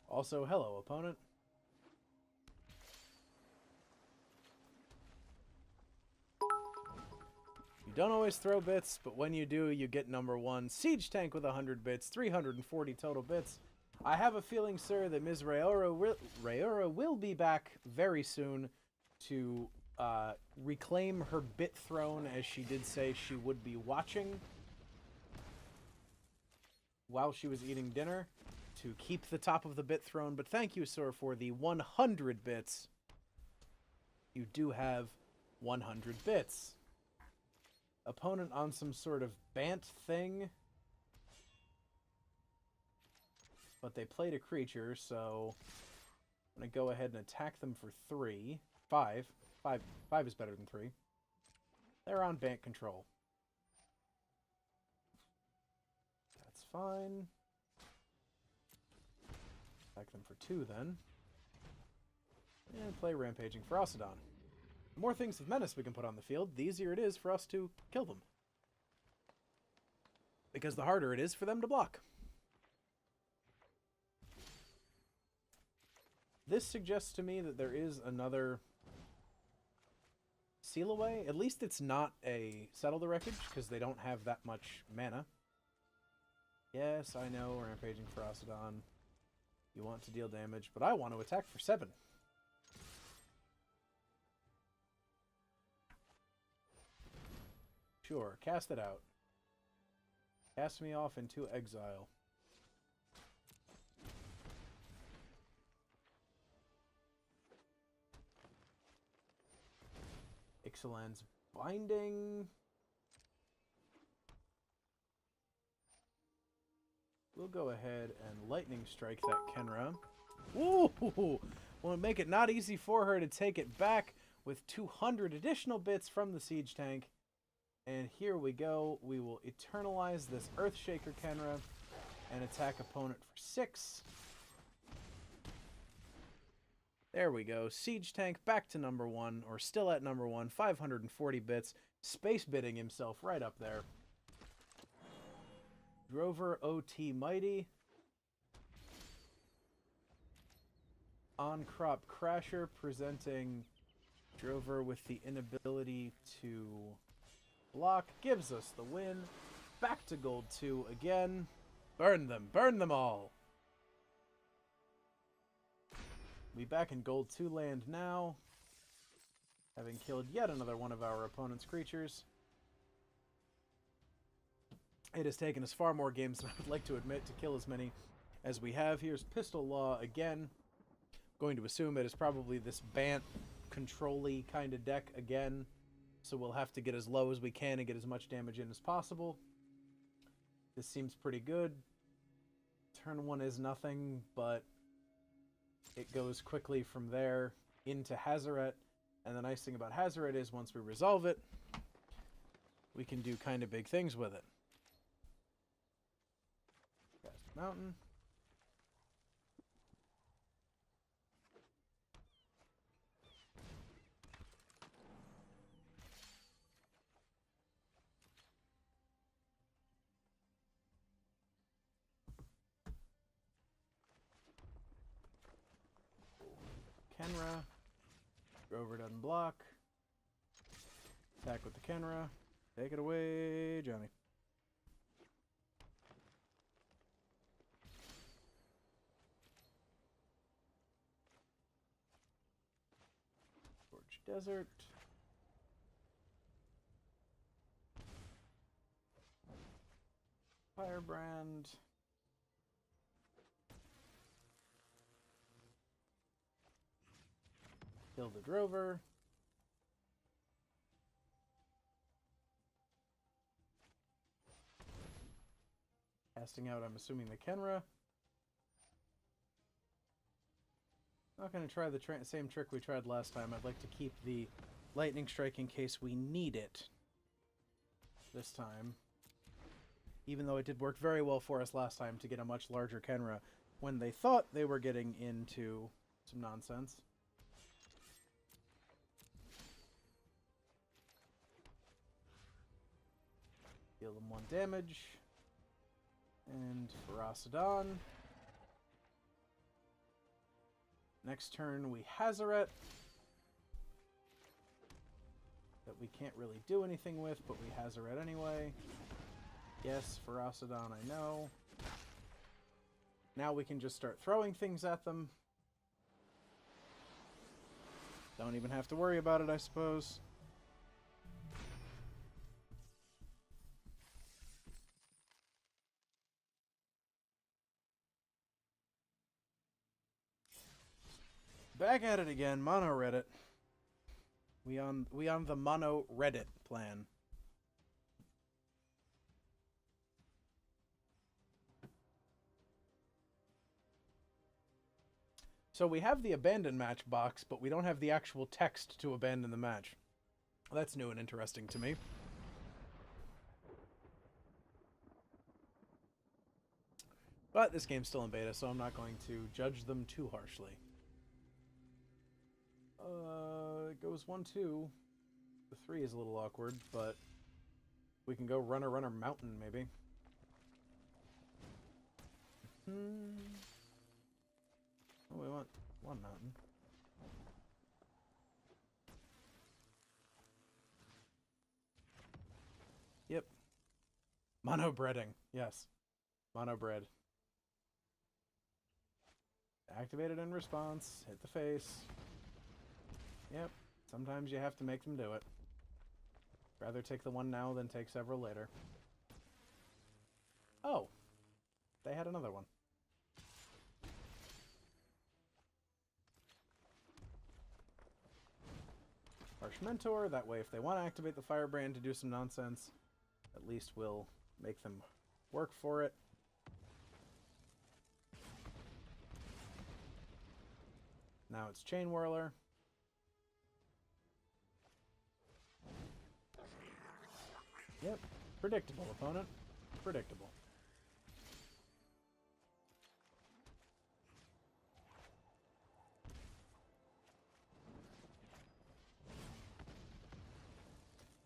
Also, hello, opponent. You don't always throw bits, but when you do, you get number 1. Siege Tank with 100 bits, 340 total bits. I have a feeling, sir, that Ms. Rayura will be back very soon to reclaim her bit throne, as she did say she would be watching while she was eating dinner to keep the top of the bit throne. But thank you, sir, for the 100 bits. You do have 100 bits. Opponent on some sort of Bant thing. But they played a creature, so I'm going to go ahead and attack them for 5. 5 is better than 3. They're on Bant control. That's fine. Attack them for 2 then. And play Rampaging Ferocidon. The more things with Menace we can put on the field, the easier it is for us to kill them. Because the harder it is for them to block. This suggests to me that there is another Seal Away. At least it's not a Settle the Wreckage, because they don't have that much mana. Yes, I know, Rampaging Ferocidon. You want to deal damage, but I want to attack for 7. Sure, cast it out. Cast me off into exile. Ixalan's Binding. We'll go ahead and Lightning Strike that Kenra. Ooh! We'll make it not easy for her to take it back with 200 additional bits from the Siege Tank. And here we go. We will Eternalize this Earthshaker Kenra and attack opponent for 6. There we go. Siege Tank back to number 1, or still at number 1, 540 bits. Space bidding himself right up there. Drover OT Mighty. On-Crop Crasher presenting Drover with the inability to block. Gives us the win. Back to gold 2 again. Burn them all. Be back in gold 2 land now, having killed yet another one of our opponent's creatures. It has taken us far more games than I would like to admit to kill as many as we have. Here's Pistol Law again. Going to assume it is probably this Bant control-y kind of deck again, so we'll have to get as low as we can and get as much damage in as possible. This seems pretty good. Turn 1 is nothing, but it goes quickly from there into Hazoret, and the nice thing about Hazoret is once we resolve it, we can do kind of big things with it. Cast Mountain. Kenra. Drover doesn't block. Attack with the Kenra. Take it away, Johnny. Desert. Firebrand. Kill the Drover. Casting out, I'm assuming, the Kenra. Not going to try the same trick we tried last time. I'd like to keep the Lightning Strike in case we need it this time. Even though it did work very well for us last time to get a much larger Kenra when they thought they were getting into some nonsense. Deal them 1 damage. And Ferocidon. Next turn we Hazaret. That we can't really do anything with, but we Hazaret anyway. Yes, Ferocidon, I know. Now we can just start throwing things at them. Don't even have to worry about it, I suppose. Back at it again, mono Reddit. We on the mono Reddit plan. So we have the abandon match box, but we don't have the actual text to abandon the match. That's new and interesting to me. But this game's still in beta, so I'm not going to judge them too harshly. It goes 1-2. The 3 is a little awkward, but we can go runner mountain, maybe. Oh, we want 1 mountain. Yep. Mono breading. Yes. Mono bread. Activated in response. Hit the face. Yep. Sometimes you have to make them do it. Rather take the 1 now than take several later. Oh. They had another one. Harsh Mentor. That way, if they want to activate the Firebrand to do some nonsense, at least we'll make them work for it. Now it's Chain Whirler. Yep. Predictable, opponent. Predictable.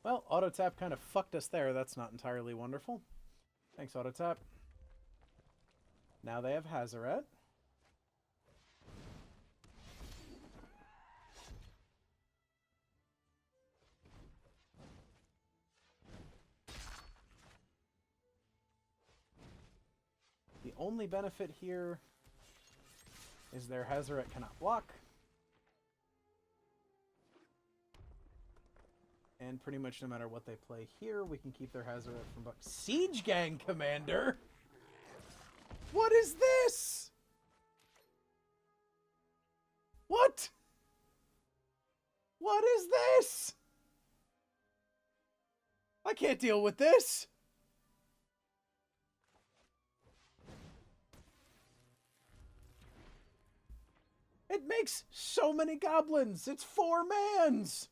Well, auto tap kind of fucked us there. That's not entirely wonderful. Thanks, auto tap. Now they have Hazaret. The only benefit here is their Hazaret cannot block. And pretty much no matter what they play here, we can keep their Hazaret from buck. Siege Gang Commander? What is this? What? What is this? I can't deal with this. It makes so many goblins. It's 4 mans.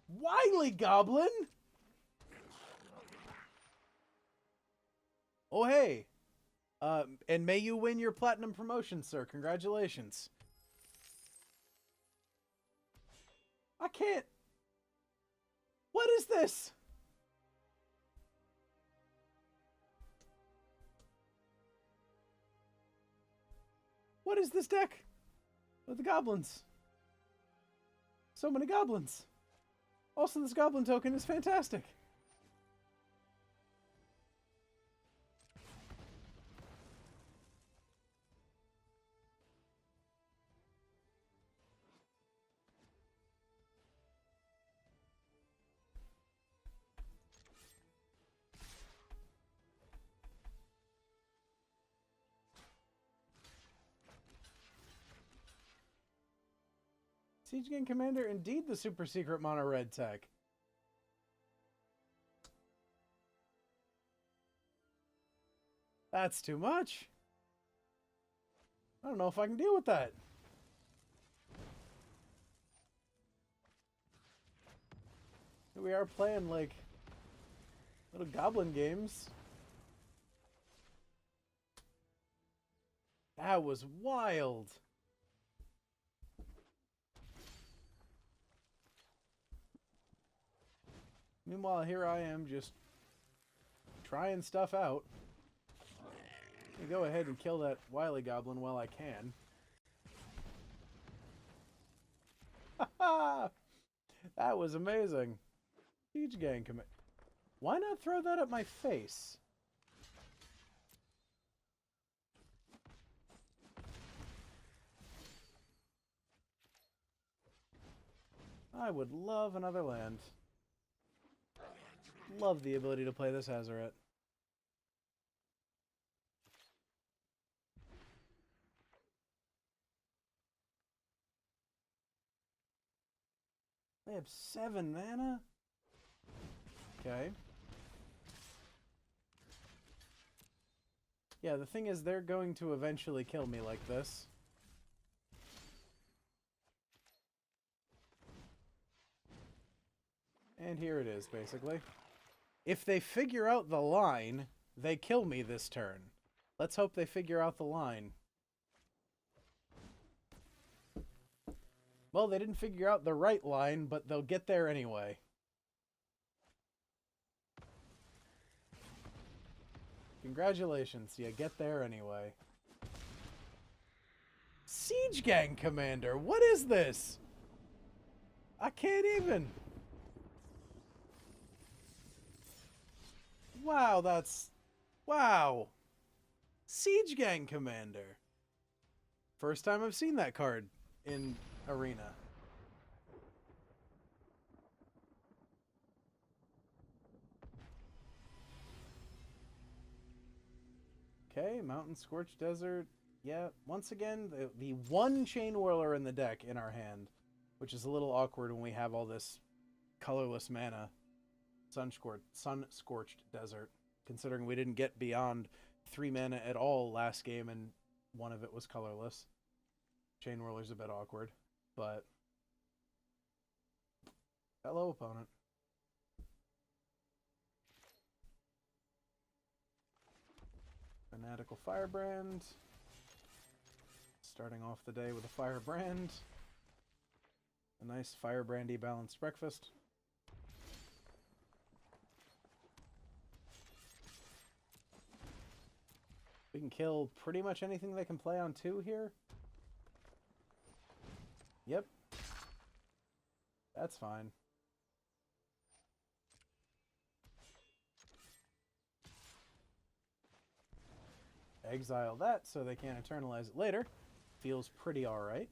Wily Goblin? Oh, hey. And may you win your platinum promotion, sir. Congratulations. I can't. What is this? What is this deck? With the goblins. So many goblins. Also, this goblin token is fantastic. Siege Gang Commander, indeed the super secret mono red tech. That's too much. I don't know if I can deal with that. We are playing, like, little goblin games. That was wild. Meanwhile, here I am just trying stuff out. Let me go ahead and kill that wily goblin while I can. Ha! That was amazing. Siege Gang commit. Why not throw that at my face? I would love another land. Love the ability to play this Hazoret. They have 7 mana? Okay. Yeah, the thing is, they're going to eventually kill me like this. And here it is, basically. If they figure out the line, they kill me this turn. Let's hope they figure out the line. Well, they didn't figure out the right line, but they'll get there anyway. Congratulations, you get there anyway. Siege Gang Commander, what is this? I can't even. Wow, that's... Wow. Siege Gang Commander. First time I've seen that card in Arena. Okay, Mountain Scorched Desert. Yeah, once again, the one Chain Whirler in the deck in our hand, which is a little awkward when we have all this colorless mana. Sun-Scorched Desert, considering we didn't get beyond 3 mana at all last game and one of it was colorless. Chain Whirler's a bit awkward, but... Hello, opponent. Fanatical Firebrand. Starting off the day with a Firebrand. A nice Firebrandy balanced breakfast. We can kill pretty much anything they can play on 2 here. Yep. That's fine. Exile that so they can't eternalize it later. Feels pretty alright.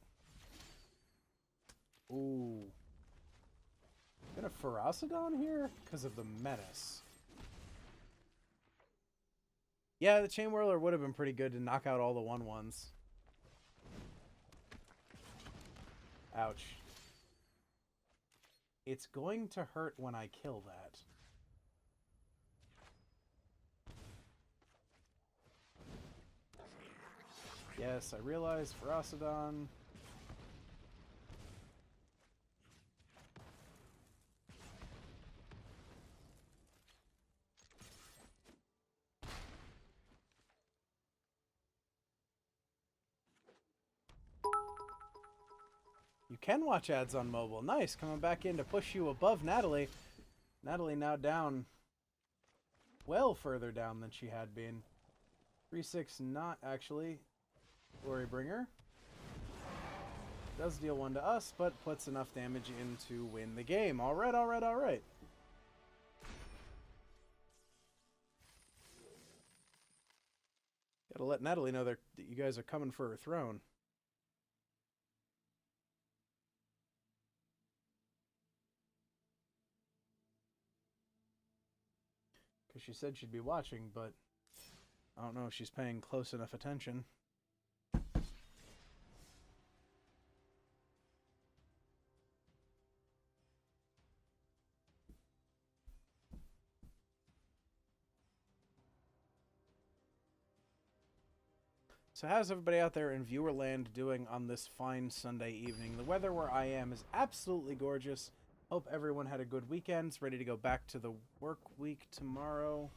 Ooh. Gonna Ferocidon here? Because of the menace. Yeah, the Chain Whirler would have been pretty good to knock out all the 1/1s. Ouch. It's going to hurt when I kill that. Yes, I realize Ferocidon. You can watch ads on mobile. Nice, coming back in to push you above Natalie. Natalie now down, well further down than she had been. 3/6 not actually. Glorybringer. Does deal 1 to us, but puts enough damage in to win the game. Alright, alright, alright. Gotta let Natalie know that you guys are coming for her throne. Because she said she'd be watching, but I don't know if she's paying close enough attention. So how's everybody out there in viewerland doing on this fine Sunday evening? The weather where I am is absolutely gorgeous. Hope everyone had a good weekend. Ready to go back to the work week tomorrow.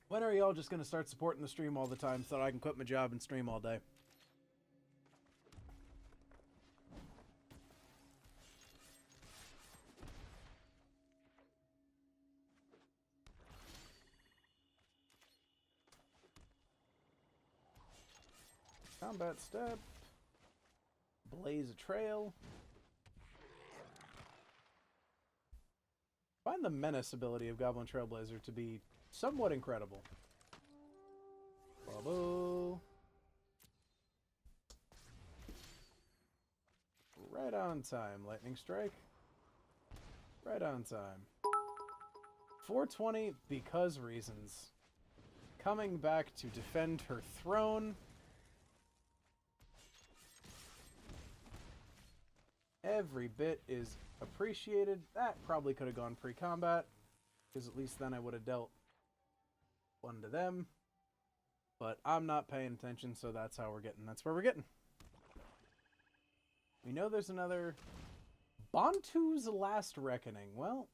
When are y'all just going to start supporting the stream all the time so that I can quit my job and stream all day? Combat step. Blaze a trail. Find the menace ability of Goblin Trailblazer to be somewhat incredible. Bubble. Right on time. Lightning Strike. Right on time. 420 because reasons. Coming back to defend her throne. Every bit is appreciated. That probably could have gone pre-combat, because at least then I would have dealt one to them. But I'm not paying attention, so that's how we're getting. That's where we're getting. We know there's another Bantu's Last Reckoning. Well,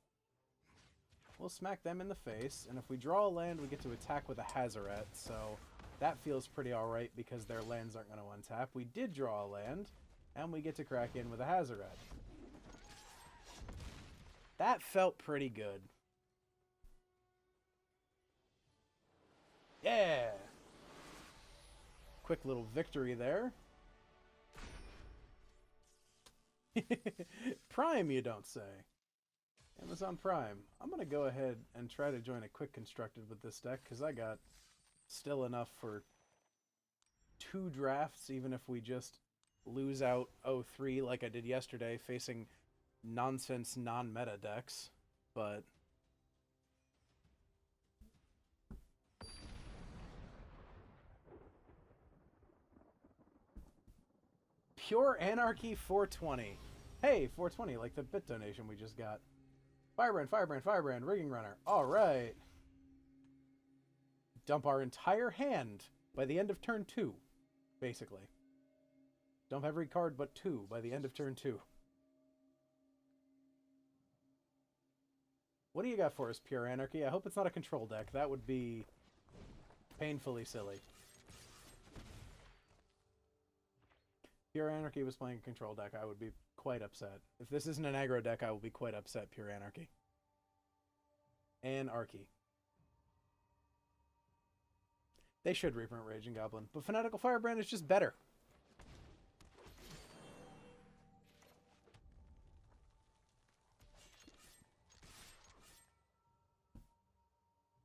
we'll smack them in the face, and if we draw a land, we get to attack with a Hazaret, so that feels pretty alright because their lands aren't going to untap. We did draw a land, and we get to crack in with a Hazaret. That felt pretty good. Yeah! Quick little victory there. Prime, you don't say. Amazon Prime. I'm going to go ahead and try to join a quick constructed with this deck, because I got still enough for 2 drafts, even if we just lose out 0-3 like I did yesterday, facing nonsense non-meta decks. But Pure Anarchy 420. Hey, 420, like the bit donation we just got. Firebrand, Firebrand, Firebrand, Rigging Runner. Alright. Dump our entire hand by the end of turn 2, basically. Dump every card but 2 by the end of turn 2. What do you got for us, Pure Anarchy? I hope it's not a control deck. That would be painfully silly. Pure Anarchy was playing a control deck, I would be quite upset. If this isn't an aggro deck, I will be quite upset, Pure Anarchy. Anarchy. They should reprint Raging Goblin, but Fanatical Firebrand is just better.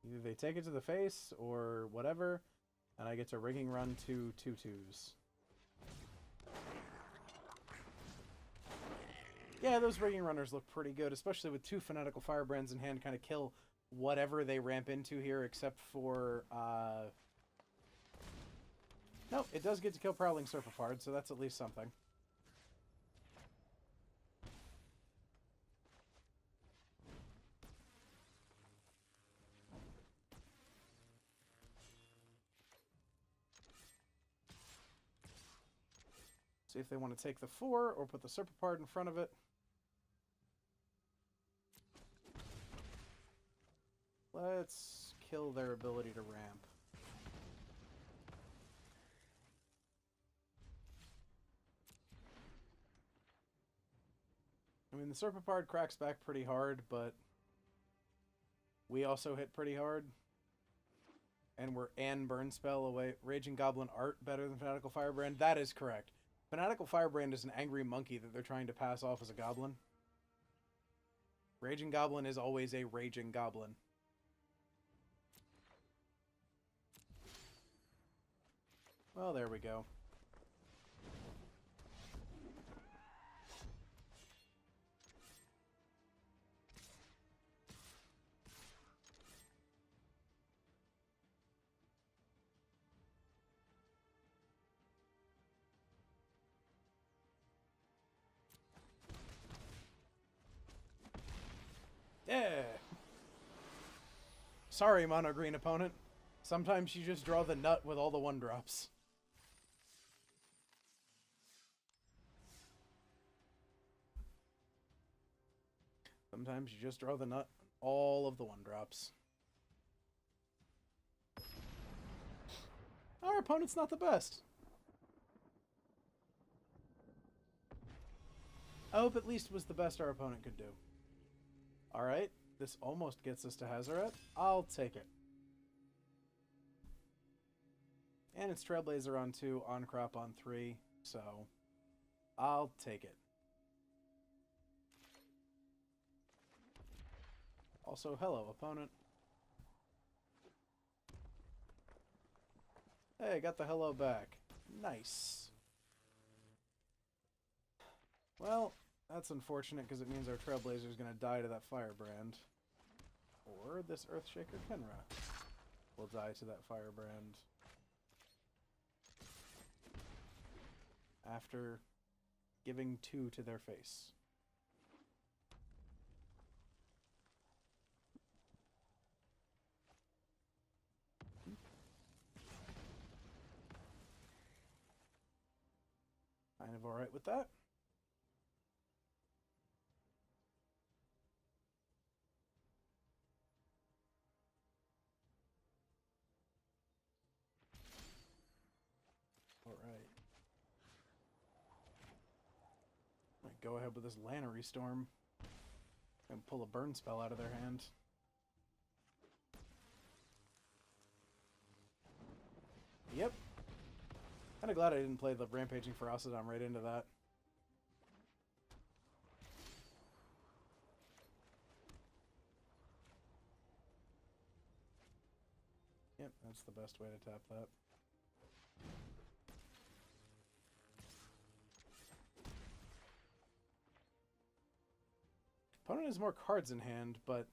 Either they take it to the face or whatever, and I get to Rigging Run 2 2/2s. Yeah, those Rigging Runners look pretty good, especially with 2 Fanatical Firebrands in hand, kind of kill whatever they ramp into here, except for, no, it does get to kill Prowling Serpapard, so that's at least something. See if they want to take the 4 or put the Serpapard in front of it. Let's kill their ability to ramp. I mean, the Serpapard cracks back pretty hard, but we also hit pretty hard. And we're an burn spell away. Raging Goblin art better than Fanatical Firebrand? That is correct. Fanatical Firebrand is an angry monkey that they're trying to pass off as a goblin. Raging Goblin is always a Raging Goblin. Well, there we go. Yeah! Sorry, mono green opponent. Sometimes you just draw the nut with all the 1-drops. Sometimes you just draw the nut on all of the 1-drops. Our opponent's not the best. I hope at least it was the best our opponent could do. Alright, this almost gets us to Hazoret. I'll take it. And it's Trailblazer on 2, on crop on 3, so I'll take it. Also, hello, opponent. Hey, got the hello back. Nice. Well, that's unfortunate because it means our Trailblazer is going to die to that Firebrand. Or this Earthshaker Kenra will die to that Firebrand. After giving 2 to their face. Kind of alright with that. Alright. Might go ahead with this Lannery Storm and pull a burn spell out of their hand. Yep. Kinda glad I didn't play the Rampaging Ferocidon right into that. Yep, that's the best way to tap that. Opponent has more cards in hand, but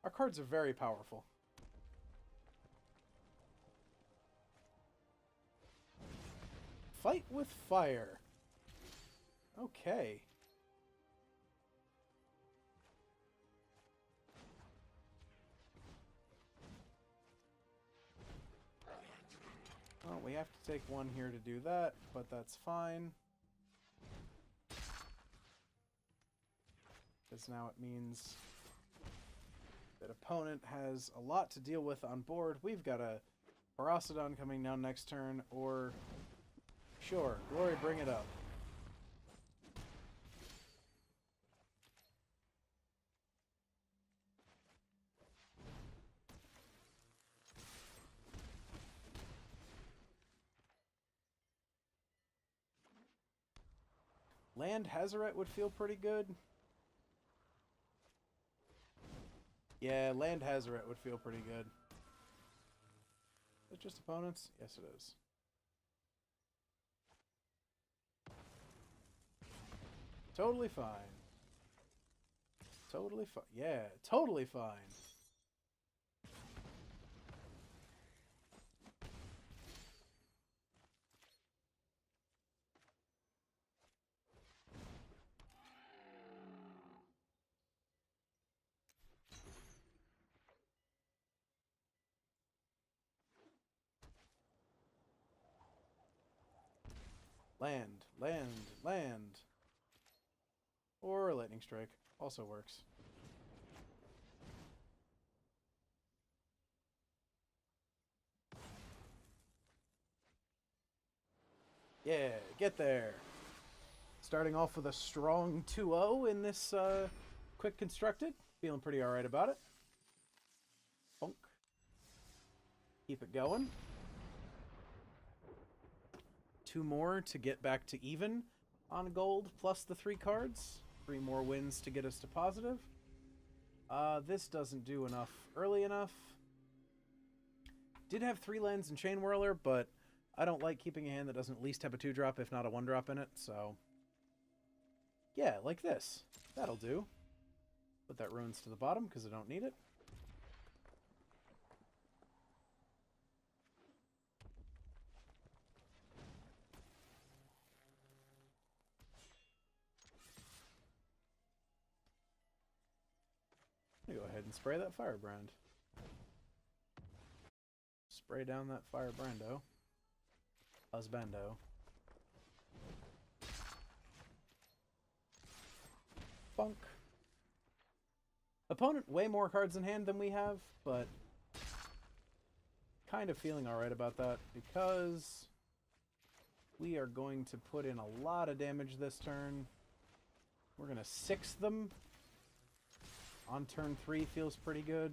our cards are very powerful. Fight with fire. Okay. Well, we have to take 1 here to do that, but that's fine. Because now it means that opponent has a lot to deal with on board. We've got a Ferocidon coming down next turn, or... Sure, Glory, bring it up. Land Hazoret would feel pretty good. Yeah, Land Hazoret would feel pretty good. Is it just opponents? Yes, it is. Totally fine. Totally fine. Yeah, totally fine. Land, land, land. Or a lightning strike. Also works. Yeah, get there. Starting off with a strong 2-0 in this quick constructed. Feeling pretty alright about it. Bonk. Keep it going. 2 more to get back to even on gold, plus the 3 cards. 3 more wins to get us to positive. This doesn't do enough early enough. Did have 3 lands and Chain Whirler, but I don't like keeping a hand that doesn't at least have a 2-drop, if not a 1-drop in it, so... Yeah, like this. That'll do. Put that Ruins to the bottom, because I don't need it. Go ahead and spray that Firebrand. Spray down that firebrando. Husbando. Bunk. Opponent way more cards in hand than we have, but kind of feeling alright about that because we are going to put in a lot of damage this turn. We're going to 6 them. On turn 3 feels pretty good.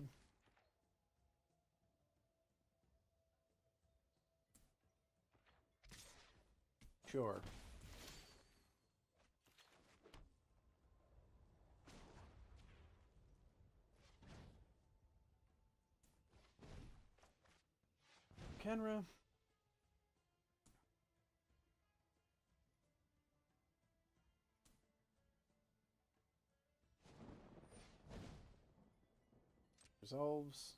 Sure. Kenra. Resolves.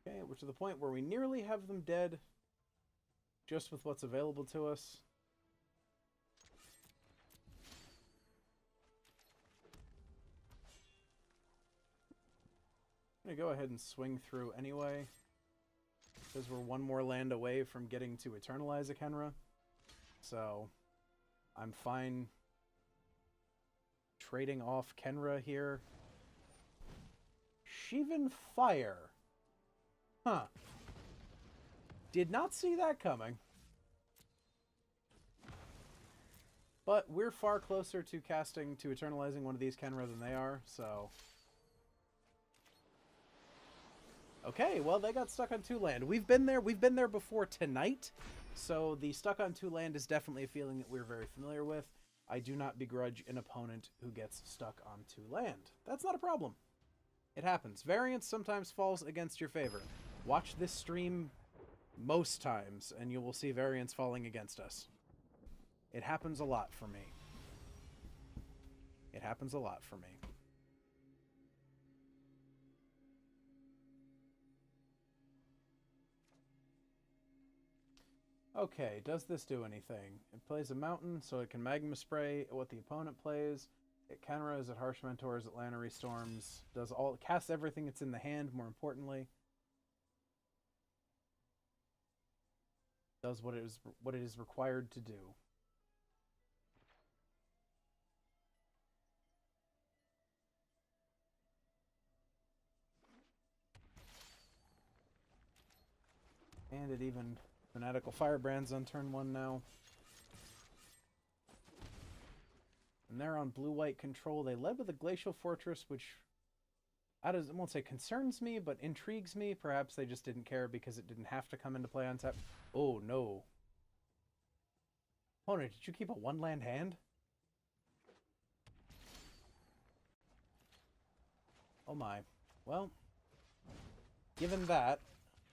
Okay, we're to the point where we nearly have them dead just with what's available to us. I'm gonna go ahead and swing through anyway, because we're one more land away from getting to Eternalize a Kenra. So, I'm fine trading off Kenra here. Shivan Fire. Huh. Did not see that coming. But we're far closer to casting, to Eternalizing one of these Kenra than they are, so... Okay, well, they got stuck on 2 land. We've been there before tonight, so the stuck on 2 land is definitely a feeling that we're very familiar with. I do not begrudge an opponent who gets stuck on 2 land. That's not a problem. It happens. Variance sometimes falls against your favor. Watch this stream most times, and you will see variance falling against us. It happens a lot for me. It happens a lot for me. Okay, does this do anything? It plays a mountain, so it can Magma Spray what the opponent plays. It Kenras, it Harsh Mentors, it Lannery Storms. Casts everything that's in the hand, more importantly. Does what it is required to do. And it even Fanatical Firebrands on turn 1 now. And they're on blue-white control. They led with a Glacial Fortress, which I won't say concerns me, but intrigues me. Perhaps they just didn't care because it didn't have to come into play on tap. Oh, no. Opponent, did you keep a 1-land hand? Oh my. Well, given that,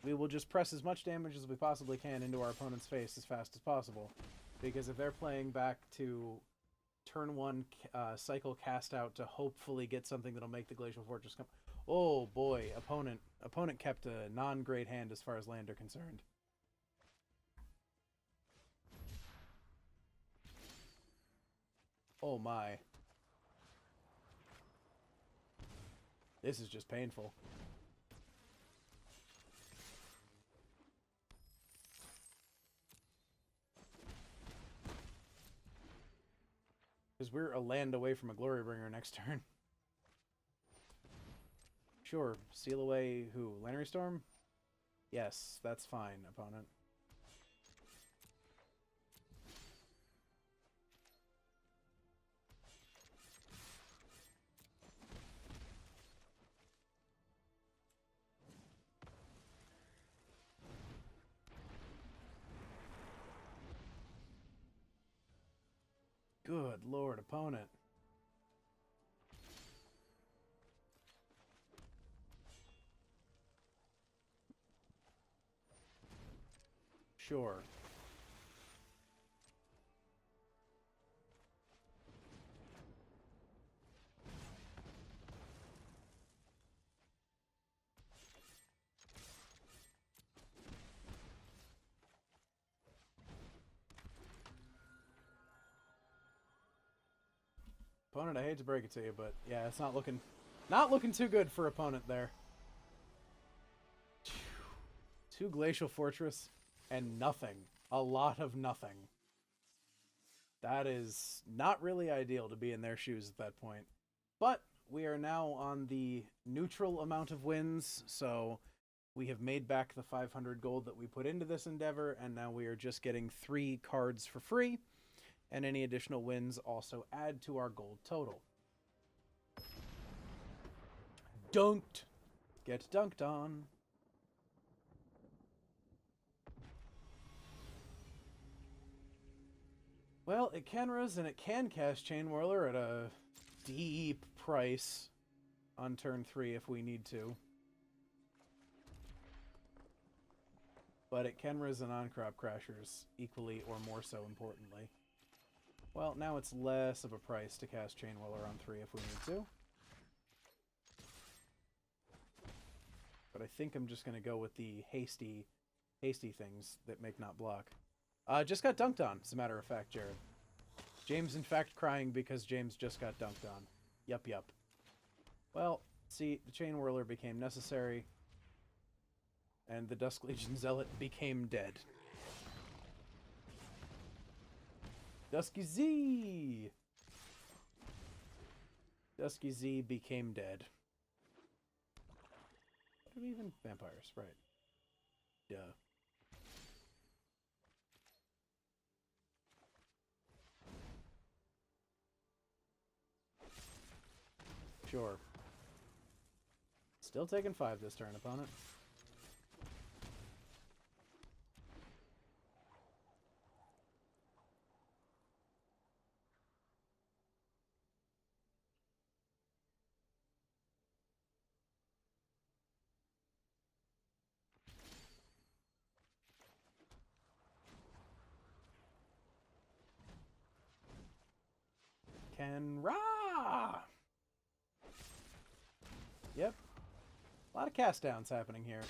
we will just press as much damage as we possibly can into our opponent's face as fast as possible. Because if they're playing back to turn 1 cycle cast out to hopefully get something that'll make the Glacial Fortress come... Oh boy, opponent kept a non-great hand as far as land are concerned. Oh my. This is just painful. Because we're a land away from a Glorybringer next turn. Sure. Seal away who? Lannery Storm? Yes, that's fine, opponent. Good lord, opponent. Sure. Opponent, I hate to break it to you, but yeah, it's not looking too good for opponent there. 2 Glacial Fortress and nothing. A lot of nothing. That is not really ideal to be in their shoes at that point. But we are now on the neutral amount of wins, so we have made back the 500 gold that we put into this endeavor, and now we are just getting 3 cards for free, and any additional wins also add to our gold total. Dunked! Get dunked on. Well, it can res and it can cast Chain Whirler at a deep price on turn 3 if we need to. But it can res and on-crop crashers equally or more so importantly. Well, now it's less of a price to cast Chain Whirler on 3 if we need to. But I think I'm just going to go with the hasty things that make not block. Just got dunked on, as a matter of fact, Jared. James, in fact, crying because James just got dunked on. Yup. Well, see, the Chain Whirler became necessary, and the Dusk Legion Zealot became dead. Dusky Z! Dusky Z became dead. What are we even? Vampires, right. Duh. Sure. Still taking 5 this turn, opponent. Kenra! Yep. A lot of cast downs happening here.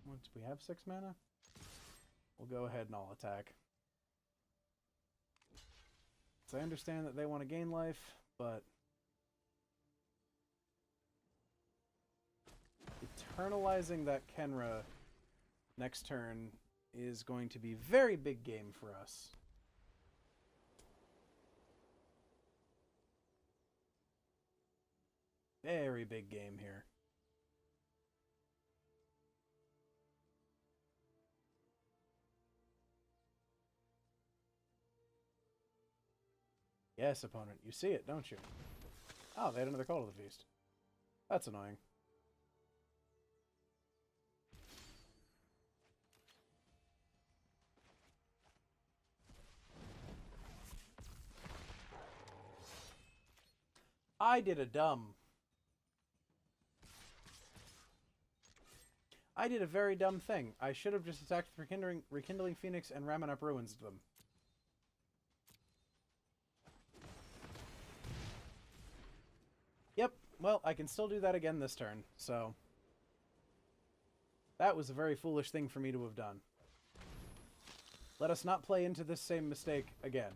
Once we have 6 mana, we'll go ahead and I'll attack. So I understand that they want to gain life, but eternalizing that Kenra next turn is going to be very big game for us. Very big game here. Yes, opponent. You see it, don't you? Oh, they had another call to the feast. That's annoying. I did a very dumb thing. I should have just attacked Rekindling Phoenix and ramming up Ruins to them. Yep, well, I can still do that again this turn, so that was a very foolish thing for me to have done. Let us not play into this same mistake again.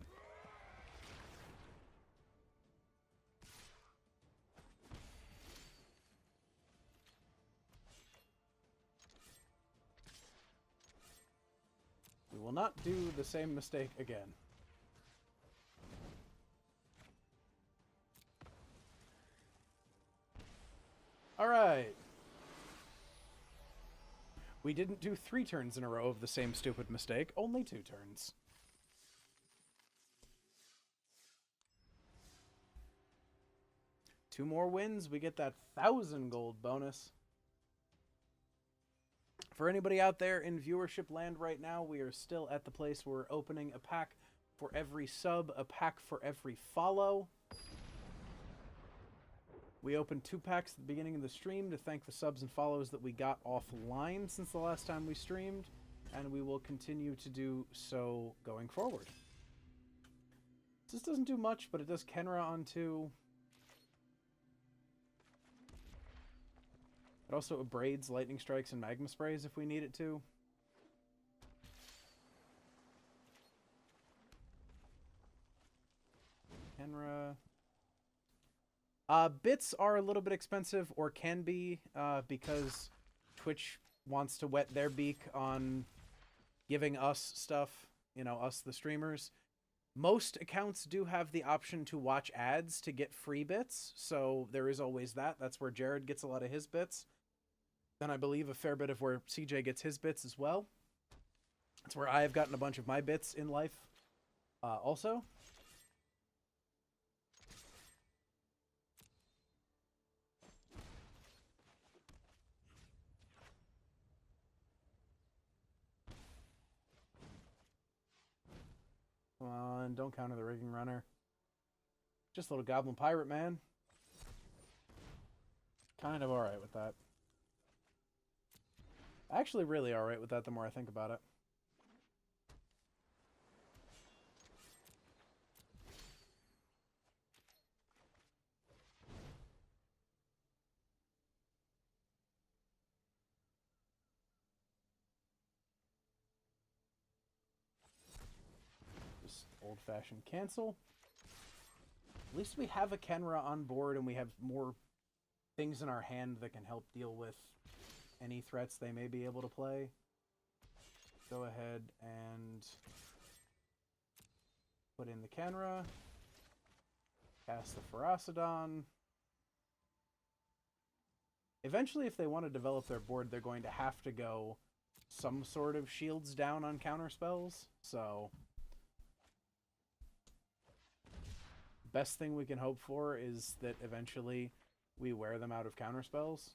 We will not do the same mistake again. Alright. We didn't do 3 turns in a row of the same stupid mistake, only 2 turns. Two more wins, we get that 1,000 gold bonus. For anybody out there in viewership land right now, we are still at the place where we're opening a pack for every sub, a pack for every follow. We opened 2 packs at the beginning of the stream to thank the subs and follows that we got offline since the last time we streamed, and we will continue to do so going forward. This doesn't do much, but it does Kenra on 2. It also abrades lightning strikes and magma sprays if we need it to. Kenra. Bits are a little bit expensive, or can be, because Twitch wants to wet their beak on giving us stuff, you know, us the streamers. Most accounts do have the option to watch ads to get free bits, so there is always that. That's where Jared gets a lot of his bits. Then I believe a fair bit of where CJ gets his bits as well. That's where I have gotten a bunch of my bits in life also. Come on, don't counter the rigging runner. Just a little goblin pirate, man. Kind of alright with that. Actually really alright with that the more I think about it. Old-fashioned cancel. At least we have a Kenra on board and we have more things in our hand that can help deal with any threats they may be able to play. Go ahead and put in the Kenra. Cast the Ferocidon. Eventually, if they want to develop their board, they're going to have to go some sort of shields down on counterspells, so best thing we can hope for is that eventually we wear them out of counterspells.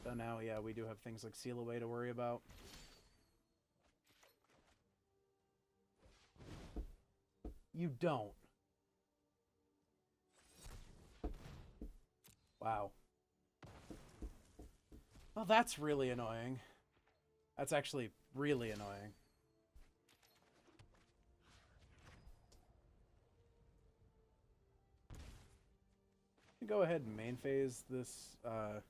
So now, yeah, we do have things like Seal Away to worry about. You don't. Wow. Well, that's really annoying. That's actually really annoying. Go ahead and main phase this. I'm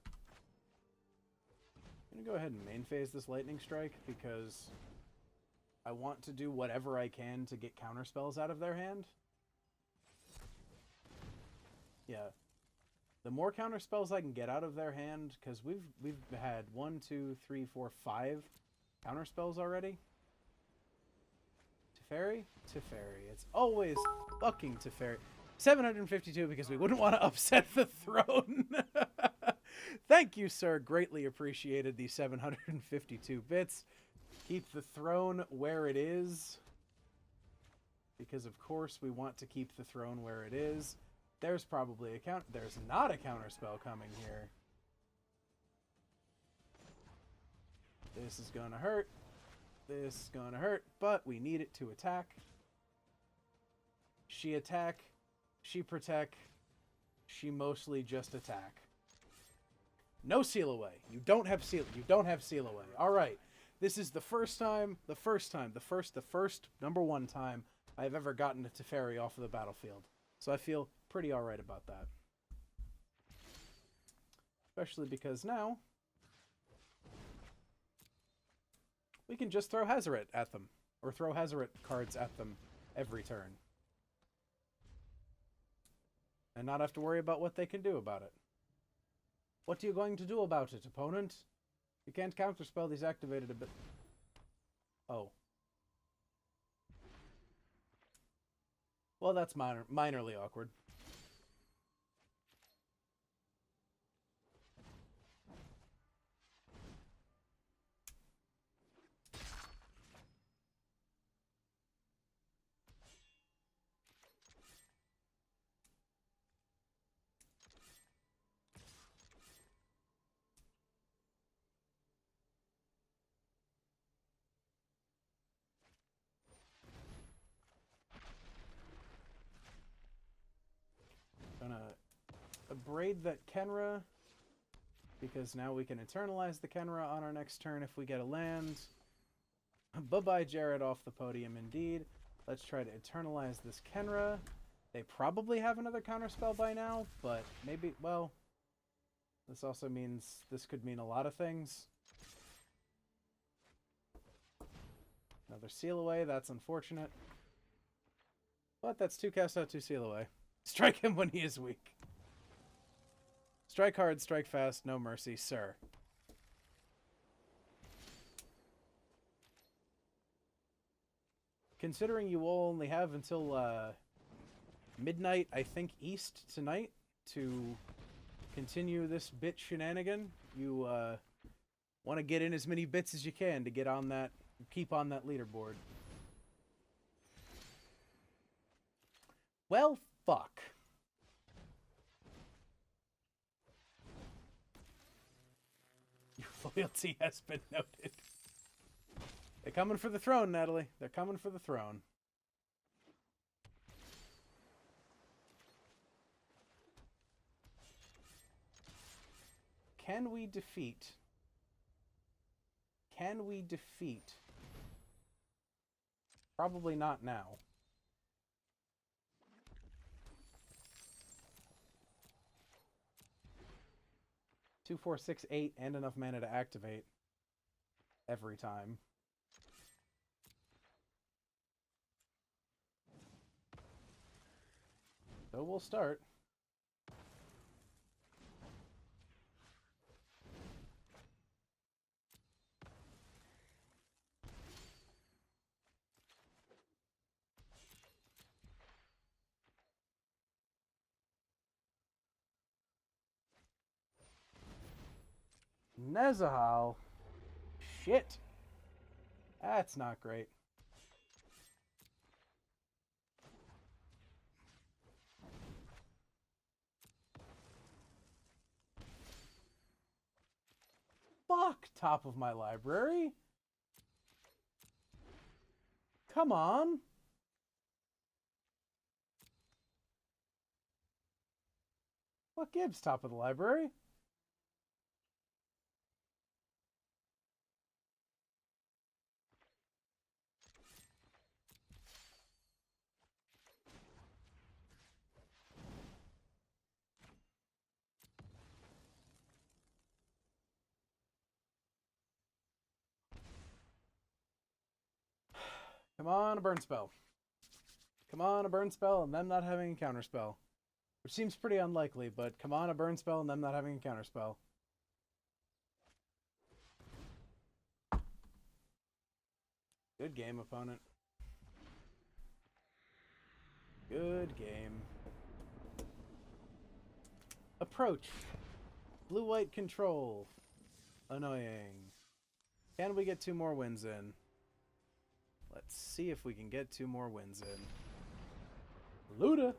gonna go ahead and main phase this lightning strike because I want to do whatever I can to get counter spells out of their hand. Yeah, the more counter spells I can get out of their hand, because we've had 1, 2, 3, 4, 5 counter spells already. Teferi, Teferi. It's always fucking Teferi. 752 because we wouldn't want to upset the throne. Thank you, sir. Greatly appreciated the 752 bits. Keep the throne where it is. Because, of course, we want to keep the throne where it is. There's probably a count. There's not a counterspell coming here. This is going to hurt. This is going to hurt. But we need it to attack. She attack. She protect. She mostly just attack. No seal away. You don't have seal. You don't have seal away. All right. This is the first number one time I've ever gotten a Teferi off of the battlefield. So I feel pretty all right about that. Especially because now we can just throw Hazoret at them, or throw Hazoret cards at them every turn. And not have to worry about what they can do about it. What are you going to do about it, opponent? You can't counterspell these activated a bit. Oh. Well, that's minorly awkward. braid that Kenra, because now we can internalize the Kenra on our next turn if we get a land. Bye-bye, Jared, off the podium indeed. Let's try to internalize this Kenra. They probably have another counterspell by now, but maybe, well, this also means, this could mean a lot of things. Another seal away, that's unfortunate. But that's 2 cast out, 2 seal away. Strike him when he is weak. Strike hard, strike fast, no mercy, sir. Considering you will only have until midnight, I think, East tonight to continue this bit shenanigan, you want to get in as many bits as you can to get on that, keep on that leaderboard. Well, fuck. Your loyalty has been noted. They're coming for the throne, Natalie. They're coming for the throne. Can we defeat? Can we defeat? Probably not now. 2, 4, 6, 8, and enough mana to activate every time. So we'll start. Nezahal. Shit. That's not great. Fuck, top of my library. Come on. What gives, top of the library? Come on, a burn spell. Come on, a burn spell, and them not having a counter spell. Which seems pretty unlikely, but come on, a burn spell, and them not having a counter spell. Good game, opponent. Good game. Approach. Blue-white control. Annoying. Can we get 2 more wins in? Let's see if we can get 2 more wins in. Luda!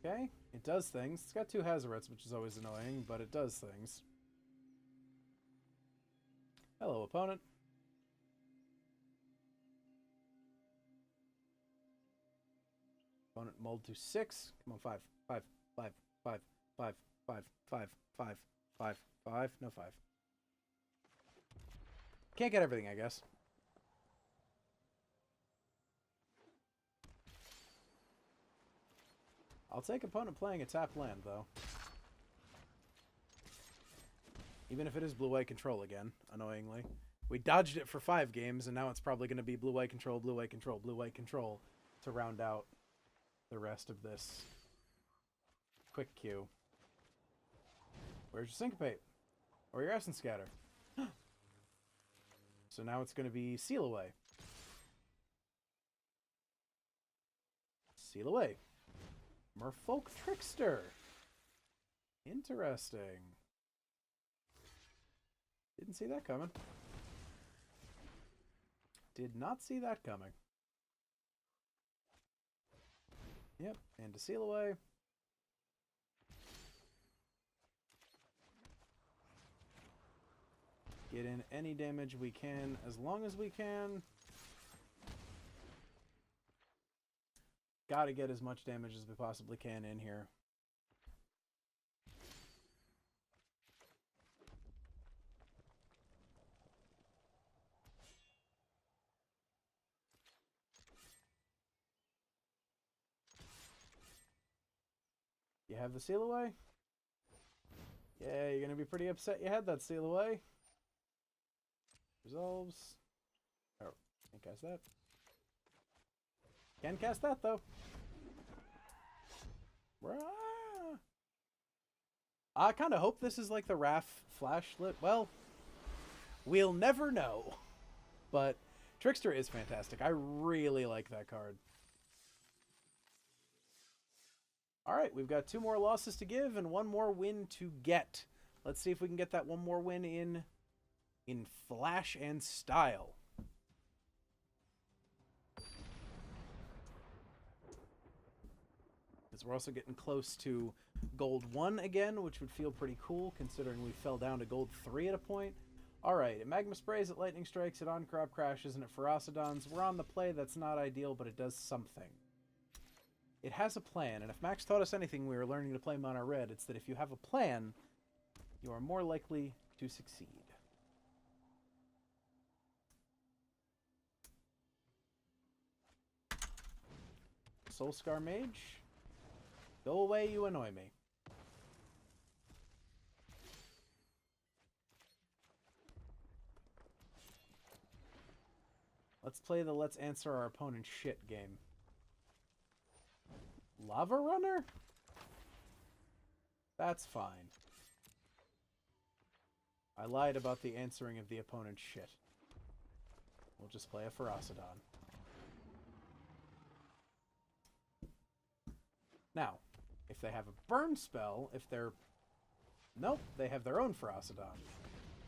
Okay, it does things. It's got 2 Hazarets, which is always annoying, but it does things. Hello, opponent. Opponent mulled to 6. Come on, 5. 5, 5, 5, 5, 5, 5, 5, 5, 5. No, 5. Can't get everything, I guess. I'll take opponent playing a tapped land, though. Even if it is blue-white control again, annoyingly. We dodged it for 5 games, and now it's probably going to be blue-white control, blue-white control, blue-white control to round out the rest of this quick queue. Where's your Syncopate? Or your Essence Scatter? So now it's going to be Seal Away. Seal Away. Merfolk Trickster. Interesting. Didn't see that coming. Did not see that coming. Yep, and to Seal Away. Get in any damage we can as long as we can. Gotta get as much damage as we possibly can in here. You have the seal away? Yeah, you're gonna be pretty upset you had that seal away. Resolves. Oh, can't cast that. Can cast that though. I kind of hope this is like the Wrath flashlet. Well, we'll never know. But Trickster is fantastic. I really like that card. Alright, we've got 2 more losses to give and 1 more win to get. Let's see if we can get that 1 more win in flash and style. Because we're also getting close to gold 1 again, which would feel pretty cool considering we fell down to gold 3 at a point. Alright, it Magma Sprays, it Lightning Strikes, it On-Crop Crashes, and it Ferocidons. We're on the play that's not ideal, but it does something. It has a plan, and if Max taught us anything we were learning to play Mono Red, it's that if you have a plan, you are more likely to succeed. Soulscar Mage, go away, you annoy me. Let's play the let's answer our opponent's shit game. Lava Runner? That's fine. I lied about the answering of the opponent's shit. We'll just play a Ferocidon. Now, if they have a burn spell, if they're... Nope, they have their own Ferocidon.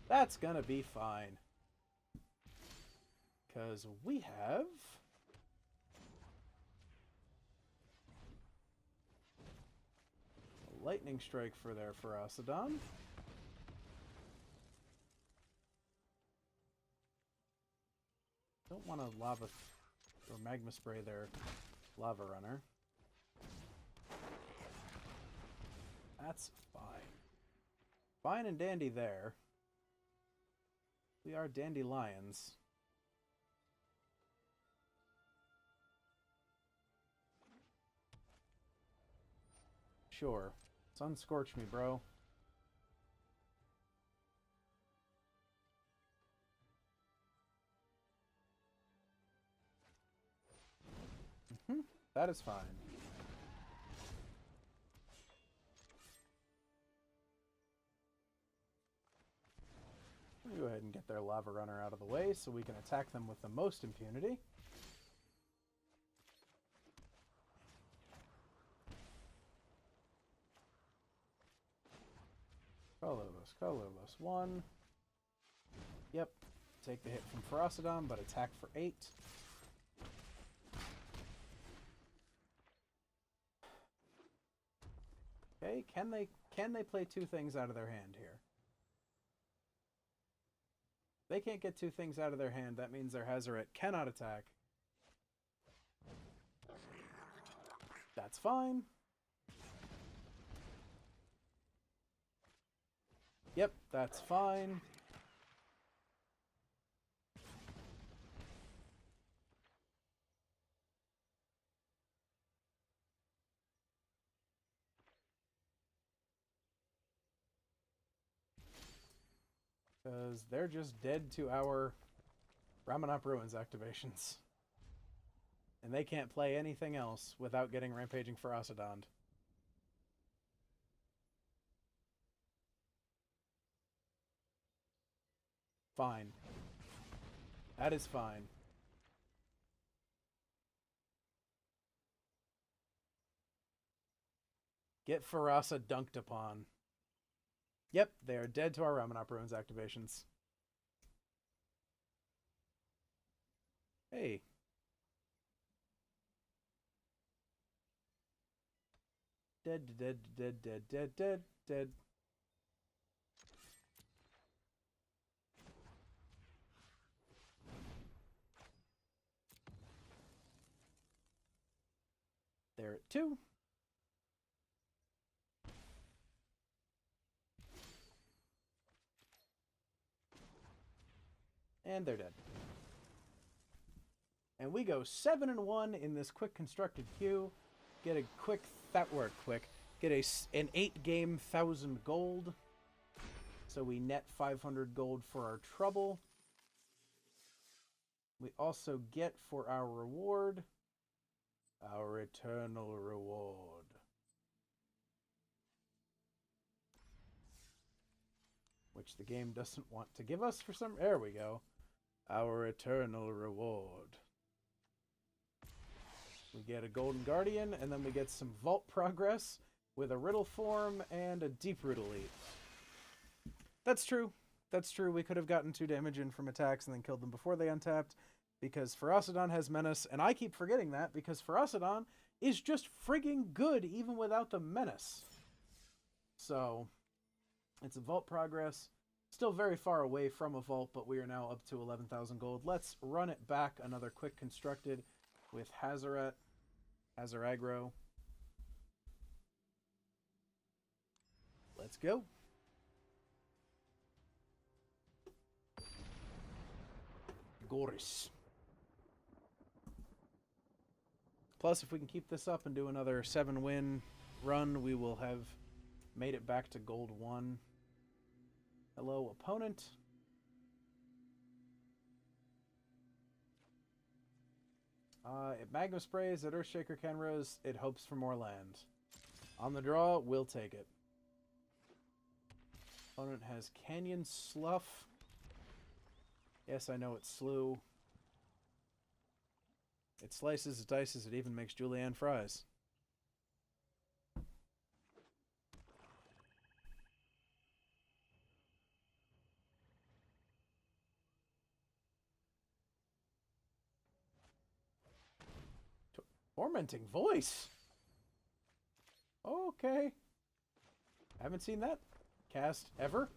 That's gonna be fine. Because we have... a Lightning Strike for their Ferocidon. Don't want to Lava... or Magma Spray their Lava Runner. That's fine. Fine and dandy there. We are dandelions. Sure. Sun scorch me, bro. That is fine. Go ahead and get their Lava Runner out of the way so we can attack them with the most impunity. Colorless, colorless. 1. Yep. Take the hit from Ferocidon, but attack for 8. Okay, can they play 2 things out of their hand here? If they can't get 2 things out of their hand, that means their Hazoret cannot attack. That's fine. Yep, that's fine. Because they're just dead to our Ramanop Ruins activations. And they can't play anything else without getting Rampaging Ferocidon. Fine. That is fine. Get Ferasa dunked upon. Yep, they are dead to our Ramanop Ruins activations. Hey. Dead, dead, dead, dead, dead, dead, dead. Barrett 2. And they're dead. And we go 7-1 in this quick constructed queue. Get a quick, get an 8-game 1,000 gold. So we net 500 gold for our trouble. We also get for our reward, our eternal reward. Which the game doesn't want to give us for some... There we go. Our eternal reward. We get a Golden Guardian, and then we get some Vault Progress with a Riddle Form and a Deep Root Elite. That's true. That's true. We could have gotten 2 damage in from attacks and then killed them before they untapped, because Ferocidon has Menace, and I keep forgetting that, because Ferocidon is just frigging good even without the Menace. So, it's a Vault Progress. Still very far away from a Vault, but we are now up to 11,000 gold. Let's run it back another quick constructed with Hazoret, Hazaragro. Let's go. Goris. Plus, if we can keep this up and do another 7-win run, we will have made it back to Gold 1. Hello, opponent. It Magma Sprays, it Earthshaker Kenras, it hopes for more land. On the draw, we'll take it. Opponent has Canyon Slough. Yes, I know it's slew. It slices, it dices, it even makes julienne fries. Tormenting Voice? Okay. Haven't seen that cast ever.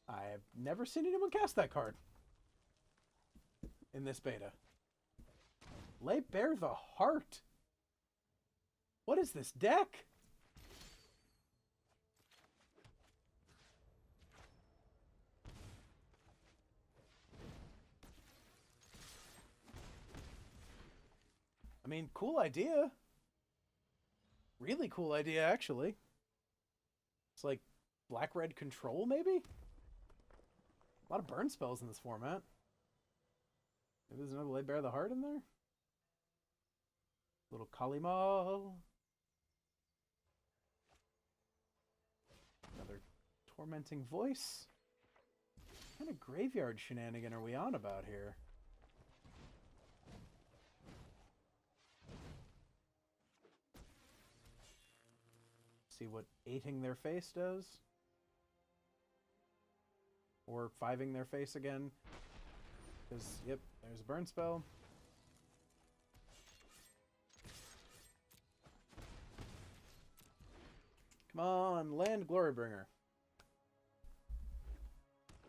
I've never seen anyone cast that card in this beta. Lay bare the heart. What is this deck? I mean, cool idea. Really cool idea, actually. It's like black-red control, maybe? A lot of burn spells in this format. Maybe there's another Lay Bare the Heart in there? Little Kalima. Another Tormenting Voice. What kind of graveyard shenanigan are we on about here? See what 8ing their face does? Or 5ing their face again. Because, yep, there's a burn spell. Come on, land Glorybringer.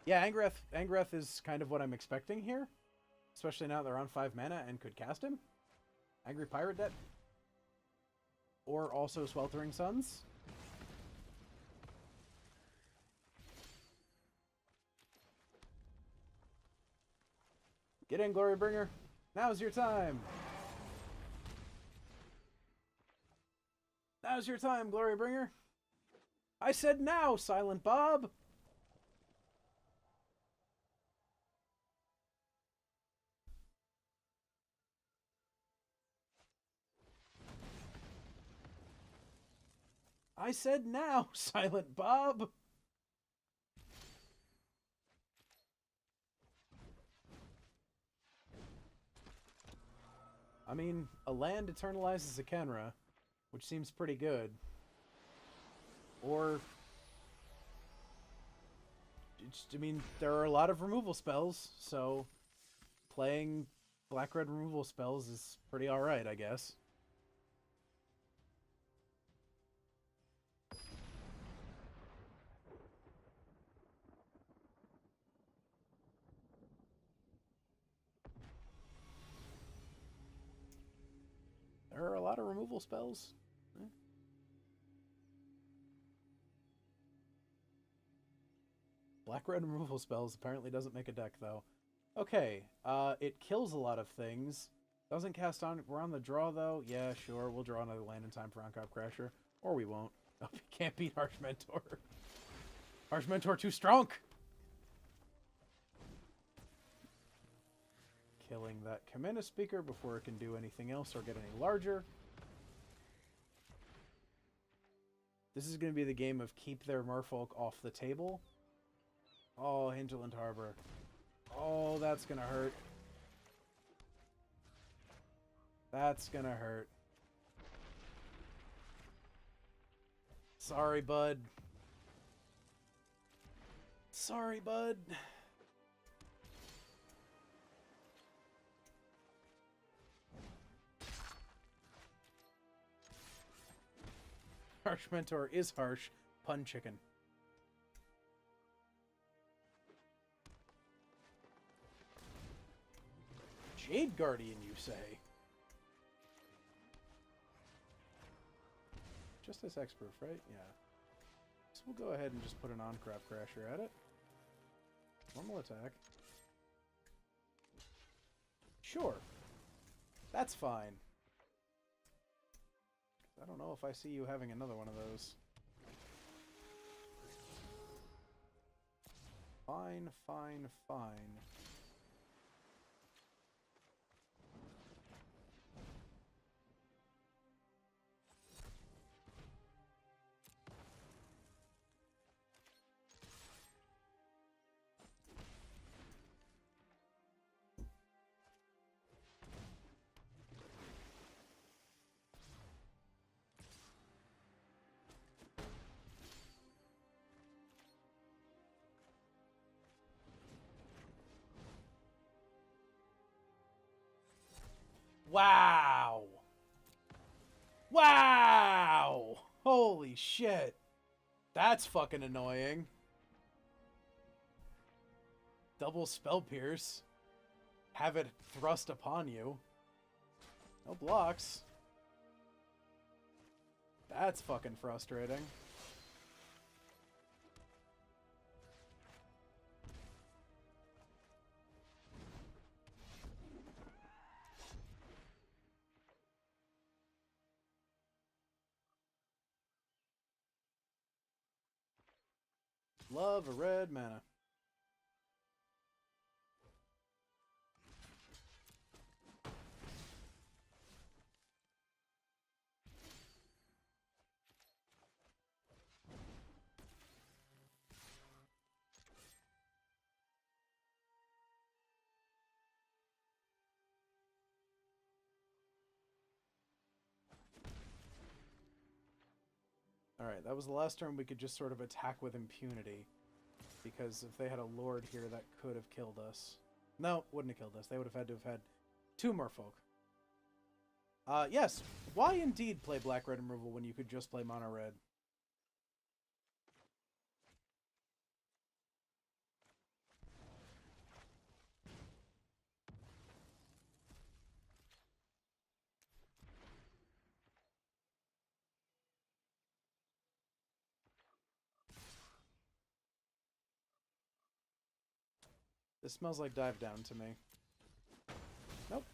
Yeah, Angrath is kind of what I'm expecting here. Especially now they're on 5 mana and could cast him. Angry Pirate Debt. Or also Sweltering Suns. Get in, Glorybringer. Now's your time. Now's your time, Glorybringer. I said now, Silent Bob. I said now, Silent Bob. I mean, a land eternalizes a Kenra, which seems pretty good. Or... I mean, there are a lot of removal spells, so playing black-red removal spells is pretty alright, I guess. There are a lot of removal spells. Black-red removal spells apparently doesn't make a deck, though. Okay, it kills a lot of things. Doesn't cast on... We're on the draw, though. Yeah, sure, we'll draw another land in time for Oncop Crasher. Or we won't. Oh, we can't beat Harsh Mentor. Harsh Mentor too strong! Killing that Kamina Speaker before it can do anything else or get any larger. This is going to be the game of keep their merfolk off the table. Oh, Hinterland Harbor. Oh, that's going to hurt. That's going to hurt. Sorry, bud. Sorry, bud. Harsh Mentor is harsh. Pun chicken. Jade Guardian, you say? Justice X-Proof, right? Yeah. So we'll go ahead and just put an on-crop crasher at it. Normal attack. Sure. That's fine. I don't know if I see you having another one of those. Fine, fine, fine. Wow! Wow! Holy shit! That's fucking annoying. Double Spell Pierce. Have it thrust upon you. No blocks. That's fucking frustrating. Love a red mana. Alright, that was the last turn we could just sort of attack with impunity. Because if they had a Lord here, that could have killed us. No, wouldn't have killed us. They would have had to have had 2 Merfolk. Yes, why indeed play black-red removal when you could just play mono-red? This smells like Dive Down to me. Nope.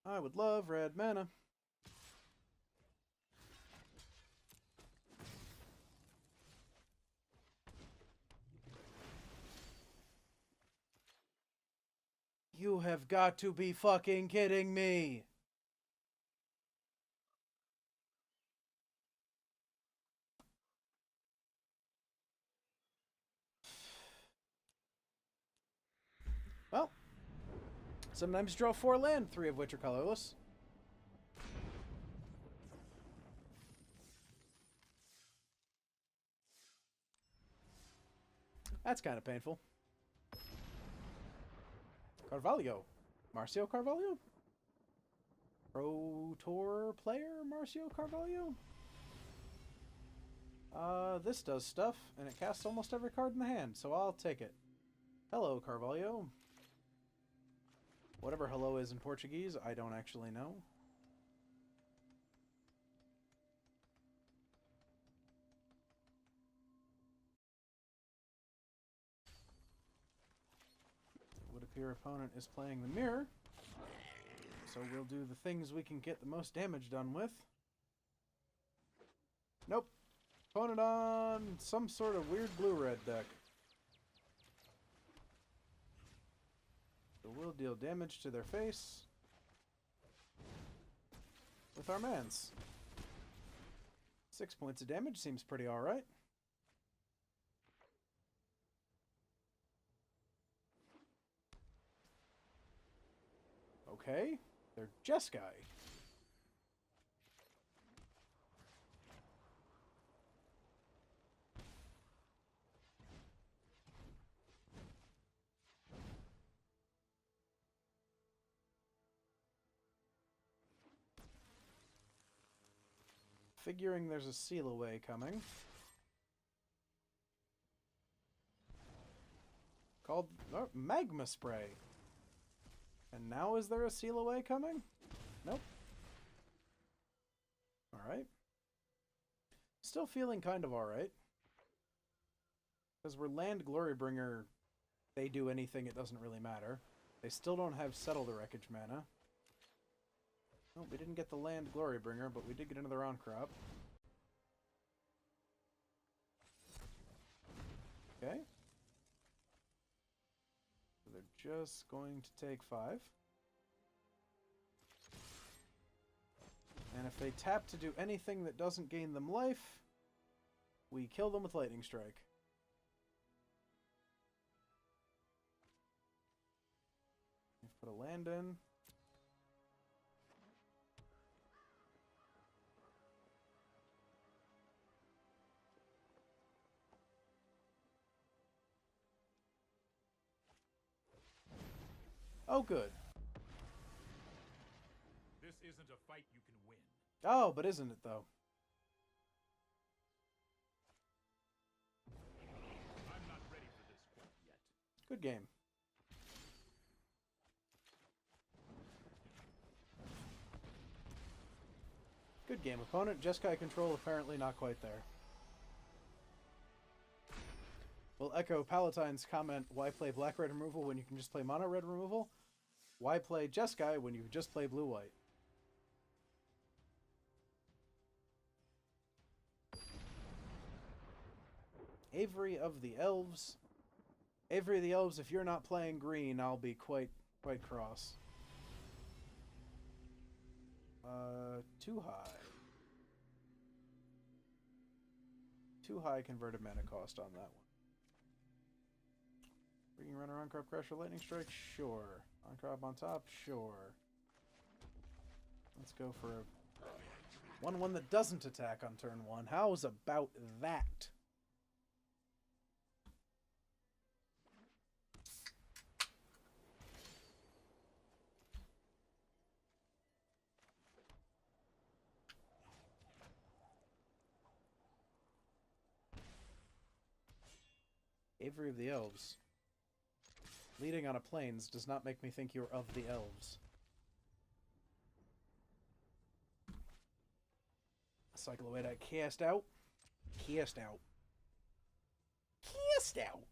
I would love red mana. You have got to be fucking kidding me! Well, sometimes draw 4 land, 3 of which are colorless. That's kind of painful. Carvalho. Marcio Carvalho? Pro Tour player Marcio Carvalho? This does stuff, and it casts almost every card in the hand, so I'll take it. Hello, Carvalho. Whatever hello is in Portuguese, I don't actually know. It would appear opponent is playing the mirror, so we'll do the things we can get the most damage done with. Nope. Opponent on some sort of weird blue-red deck. So we'll deal damage to their face with our mans. 6 points of damage seems pretty alright. Okay, they're Jeskai. Figuring there's a seal away coming. Called Magma Spray. And now is there a seal away coming? Nope. Alright. Still feeling kind of alright. Because we're Land Glorybringer, they do anything, it doesn't really matter. They still don't have Settle the Wreckage mana. Oh, we didn't get the Land Glorybringer, but we did get another on-crop. Okay. So they're just going to take 5. And if they tap to do anything that doesn't gain them life, we kill them with Lightning Strike. We've put a land in. Oh, good. This isn't a fight you can win. Oh, but isn't it, though? I'm not ready for this quite yet. Good game. Good game, opponent. Jeskai control apparently not quite there. We'll echo Palatine's comment, why play black-red removal when you can just play mono-red removal? Why play Jeskai when you just play blue-white? Avery of the Elves. Avery of the Elves, if you're not playing green, I'll be quite cross. Too high. Too high converted mana cost on that one. Freaking runner on crop crusher lightning strike? Sure. On crop on top? Sure. Let's go for a 1/1 that doesn't attack on turn 1. How's about that? Avery of the Elves. Leading on a plains does not make me think you're of the elves. Cycle away that cast out. Cast out. Cast out!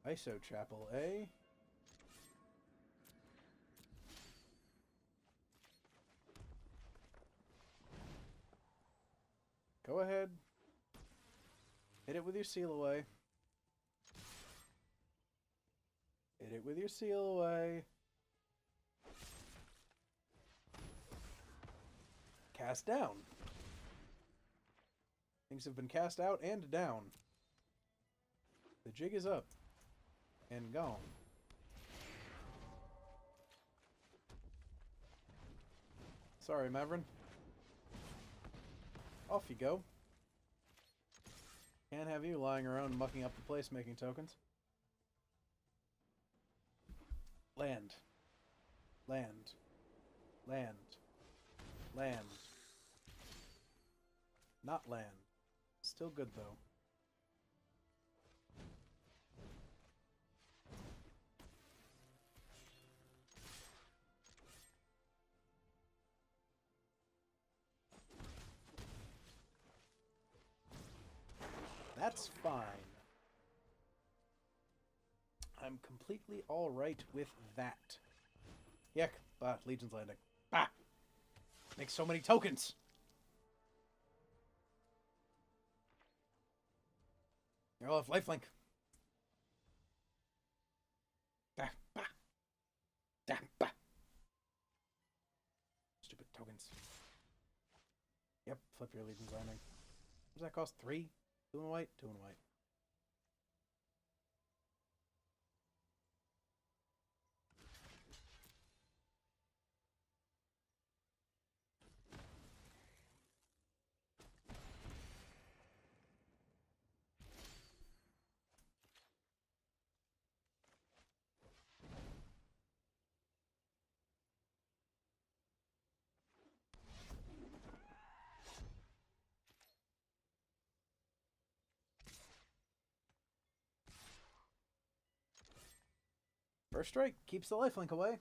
ISO Chapel A. Go ahead. Hit it with your seal away. Hit it with your seal away. Cast down. Things have been cast out and down. The jig is up. And gone. Sorry, Mavrin. Off you go. Can't have you lying around mucking up the place making tokens. Land. Land. Land. Land. Not land. Still good, though. That's fine. I'm completely alright with that. Yuck. Bah, Legion's Landing. Bah! Makes so many tokens! I'll have lifelink. Bah, bah. Bah, bah. Stupid tokens. Yep, flip your Legion's Landing. What does that cost? 3? 2 and white? 2 and white. First strike keeps the lifelink away.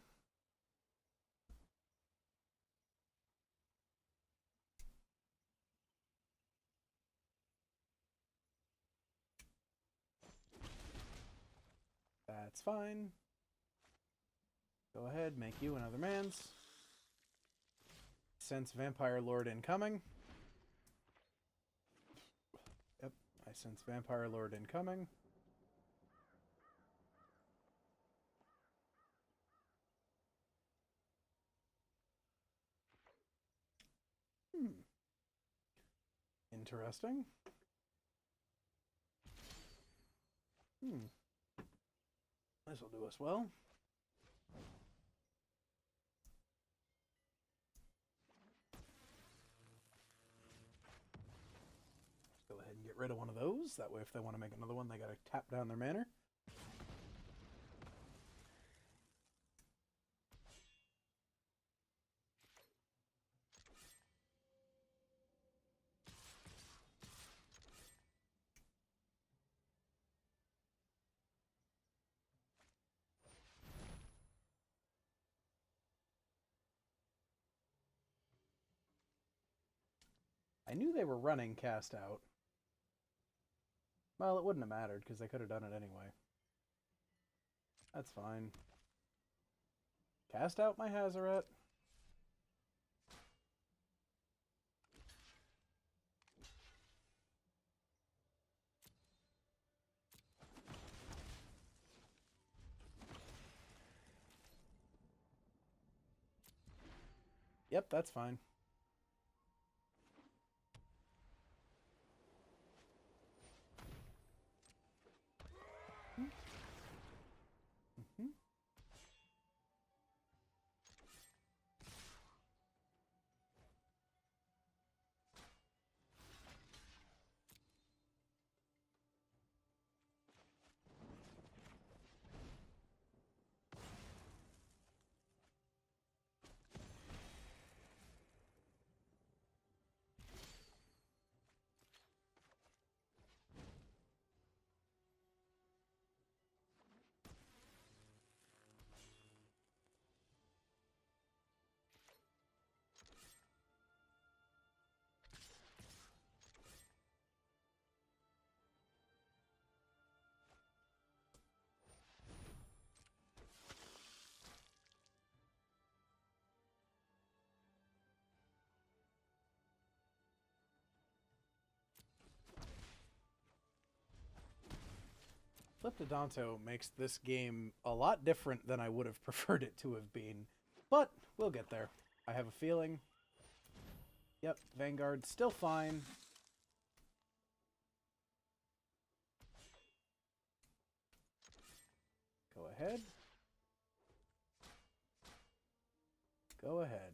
That's fine. Go ahead, make you another man's. Sense Vampire Lord incoming. Yep, I sense Vampire Lord incoming. Interesting. This will do us well. Go ahead and get rid of one of those. That way if they want to make another one, they gotta tap down their mana. I knew they were running Cast Out. Well, it wouldn't have mattered because they could have done it anyway. That's fine. Cast out my Hazoret. Yep, that's fine. Flip to Danto makes this game a lot different than I would have preferred it to have been, but we'll get there. I have a feeling. Yep, Vanguard still fine. Go ahead. Go ahead.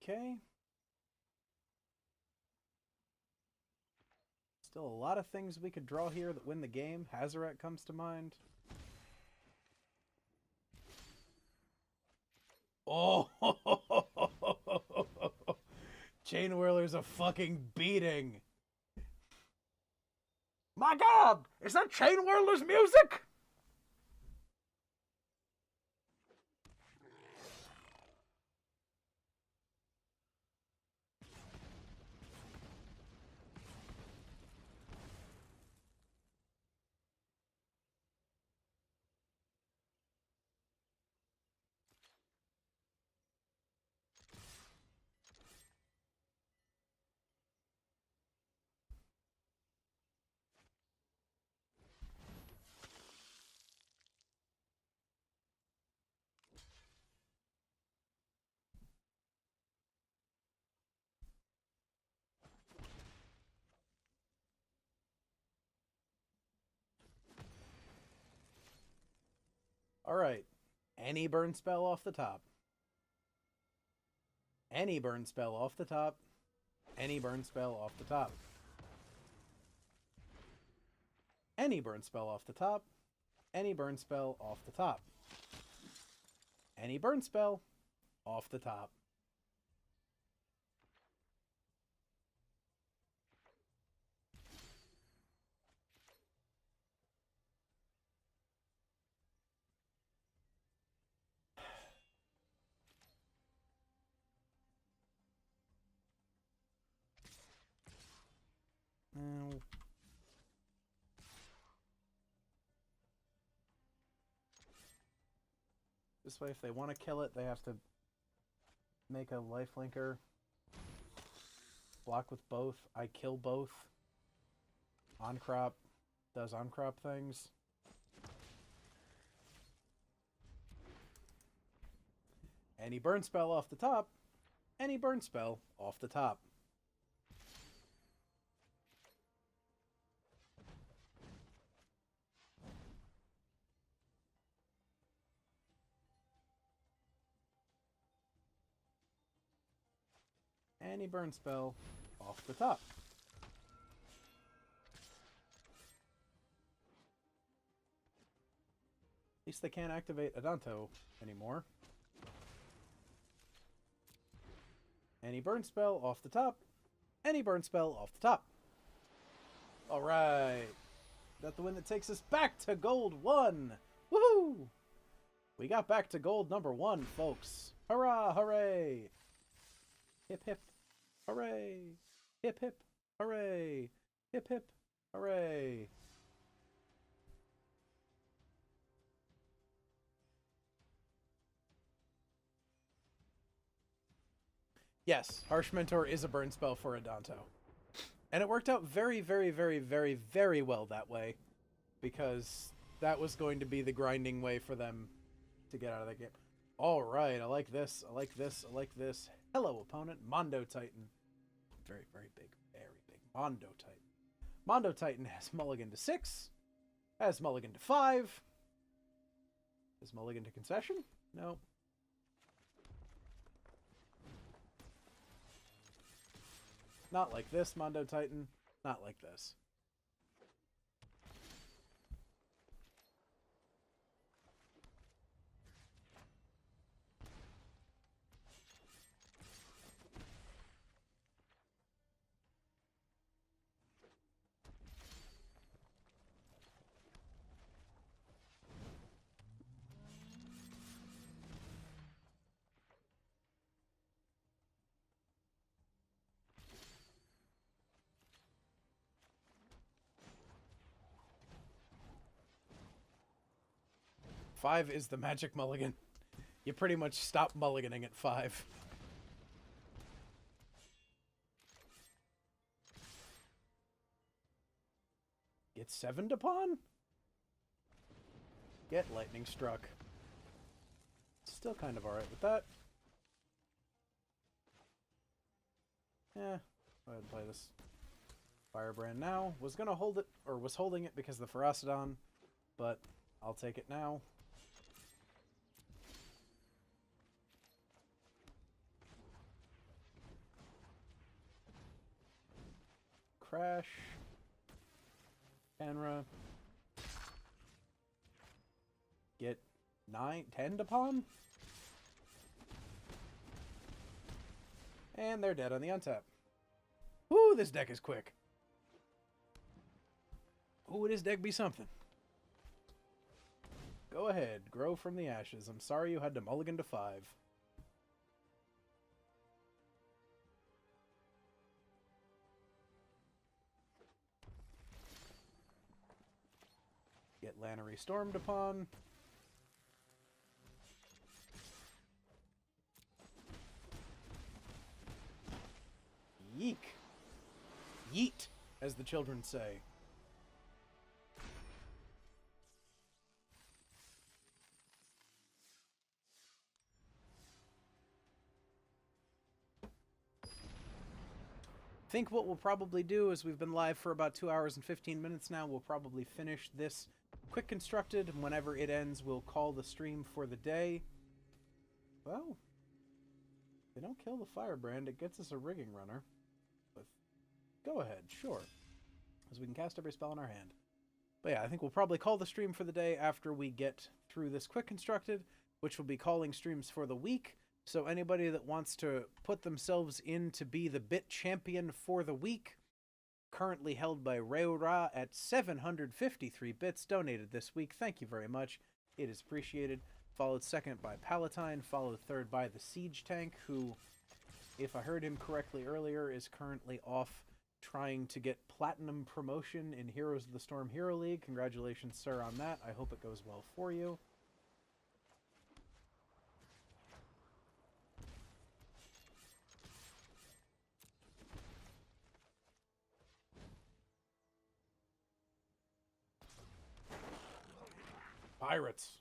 Okay. Still a lot of things we could draw here that win the game. Hazaret comes to mind. Oh! Chain Whirler's a fucking beating. My god! Is that Chain Whirler's music? Alright. Any burn spell off the top. Any burn spell off the top. Any burn spell off the top. Any burn spell off the top. Any burn spell off the top. Any burn spell off the top. This way, if they want to kill it, they have to make a lifelinker. Block with both. I kill both. On-crop does on-crop things. Any burn spell off the top. Any burn spell off the top. Any burn spell off the top. At least they can't activate Adanto anymore. Any burn spell off the top. Any burn spell off the top. Alright. Got the win that takes us back to gold 1. Woohoo! We got back to gold number 1, folks. Hurrah! Hooray! Hip hip. Hooray! Hip hip. Hooray! Hip hip. Hooray! Yes, Harsh Mentor is a burn spell for Adanto. And it worked out very, very, very, very, very well that way. Because that was going to be the grinding way for them to get out of the game. Alright, I like this, I like this, I like this. Hello, opponent. Mondo Titan. Very, very big, very big. Mondo Titan. Mondo Titan has mulligan to 6. Has mulligan to 5. Has mulligan to concession? No. Not like this, Mondo Titan. Not like this. Five is the magic mulligan. You pretty much stop mulliganing at 5. Get 7 to pawn? Get lightning struck. Still kind of alright with that. Yeah, go ahead and play this Firebrand now. Was gonna hold it, or was holding it because of the Ferocidon, but I'll take it now. crash. Canra. Get 9, 10 to palm. And they're dead on the untap. Woo, this deck is quick. Ooh, this deck be something. Go ahead, grow from the ashes. I'm sorry you had to mulligan to 5. Get Lannery stormed upon. Yeek. Yeet, as the children say. I think what we'll probably do is we've been live for about 2 hours and 15 minutes now. We'll probably finish this quick constructed. Whenever it ends, we'll call the stream for the day. Well, if they don't kill the firebrand, it gets us a rigging runner. But go ahead, sure. As we can cast every spell in our hand. But yeah, I think we'll probably call the stream for the day after we get through this quick constructed, which will be calling streams for the week. So anybody that wants to put themselves in to be the bit champion for the week, currently held by Reura at 753 bits donated this week. Thank you very much. It is appreciated. Followed second by Palatine, followed third by the Siege Tank, who, if I heard him correctly earlier, is currently off trying to get Platinum promotion in Heroes of the Storm Hero League. Congratulations, sir, on that. I hope it goes well for you. Pirates.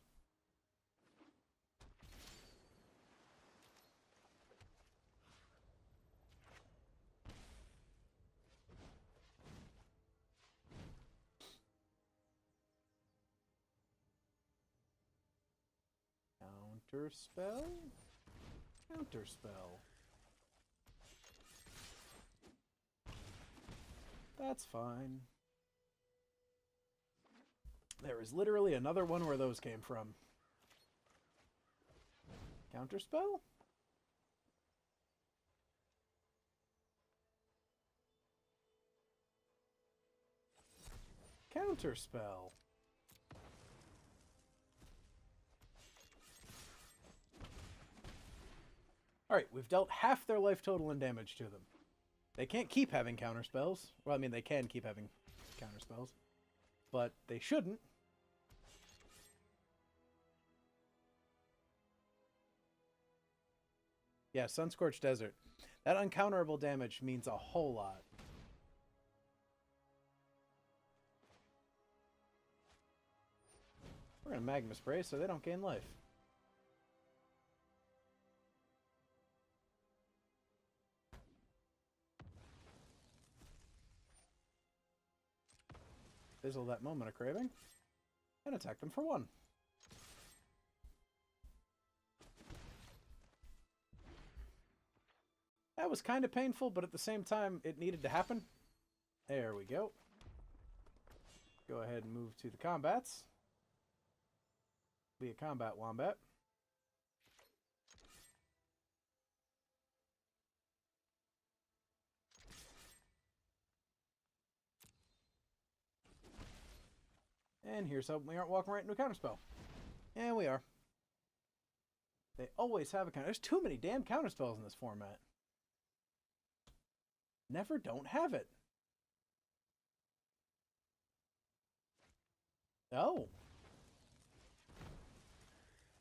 Counterspell? Counterspell. That's fine. There is literally another one where those came from. Counterspell? Counterspell. Alright, we've dealt half their life total in damage to them. They can't keep having counterspells. Well, I mean, they can keep having counterspells. But they shouldn't. Yeah, Sunscorched Desert. That uncounterable damage means a whole lot. We're going to Magma Spray so they don't gain life. Fizzle that Moment of Craving. And attack them for 1. That was kind of painful, but at the same time, it needed to happen. There we go. Go ahead and move to the combats. Be a combat wombat. And here's hoping we aren't walking right into a counterspell. And we are. They always have a counter. There's too many damn counterspells in this format. Never don't have it. Oh.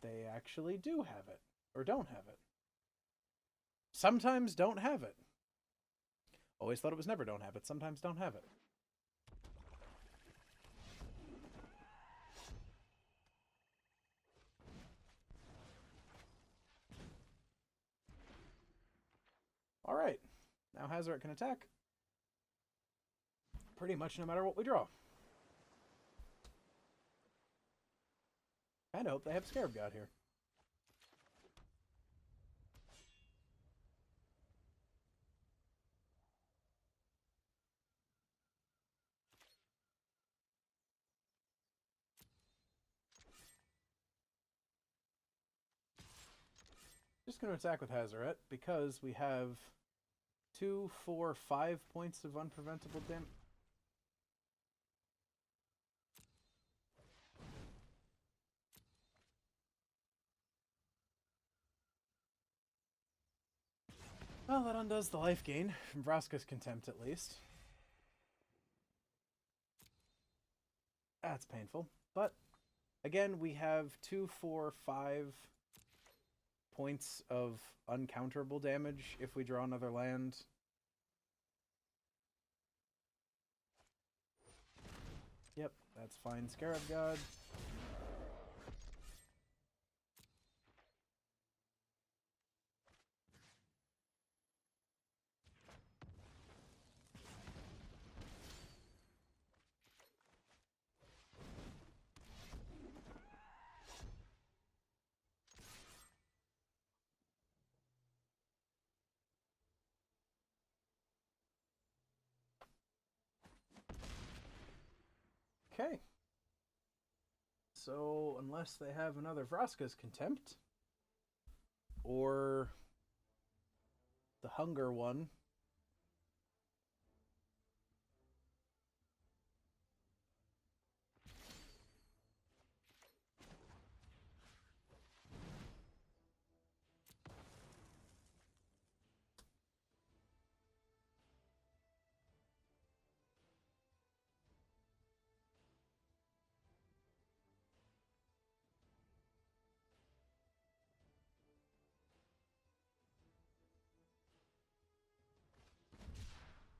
They actually do have it. Or don't have it. Sometimes don't have it. Always thought it was never don't have it. Sometimes don't have it. Alright. Now Hazoret can attack. Pretty much no matter what we draw. And I hope they have Scarab God here. Just going to attack with Hazaret because we have 2, 4, 5 points of unpreventable damage. Well, that undoes the life gain from Vraska's Contempt, at least. That's painful. But, again, we have 2, 4, 5 points of uncounterable damage if we draw another land. Yep, that's fine. Scarab God. Okay. So, unless they have another Vraska's Contempt, or the Hunger one,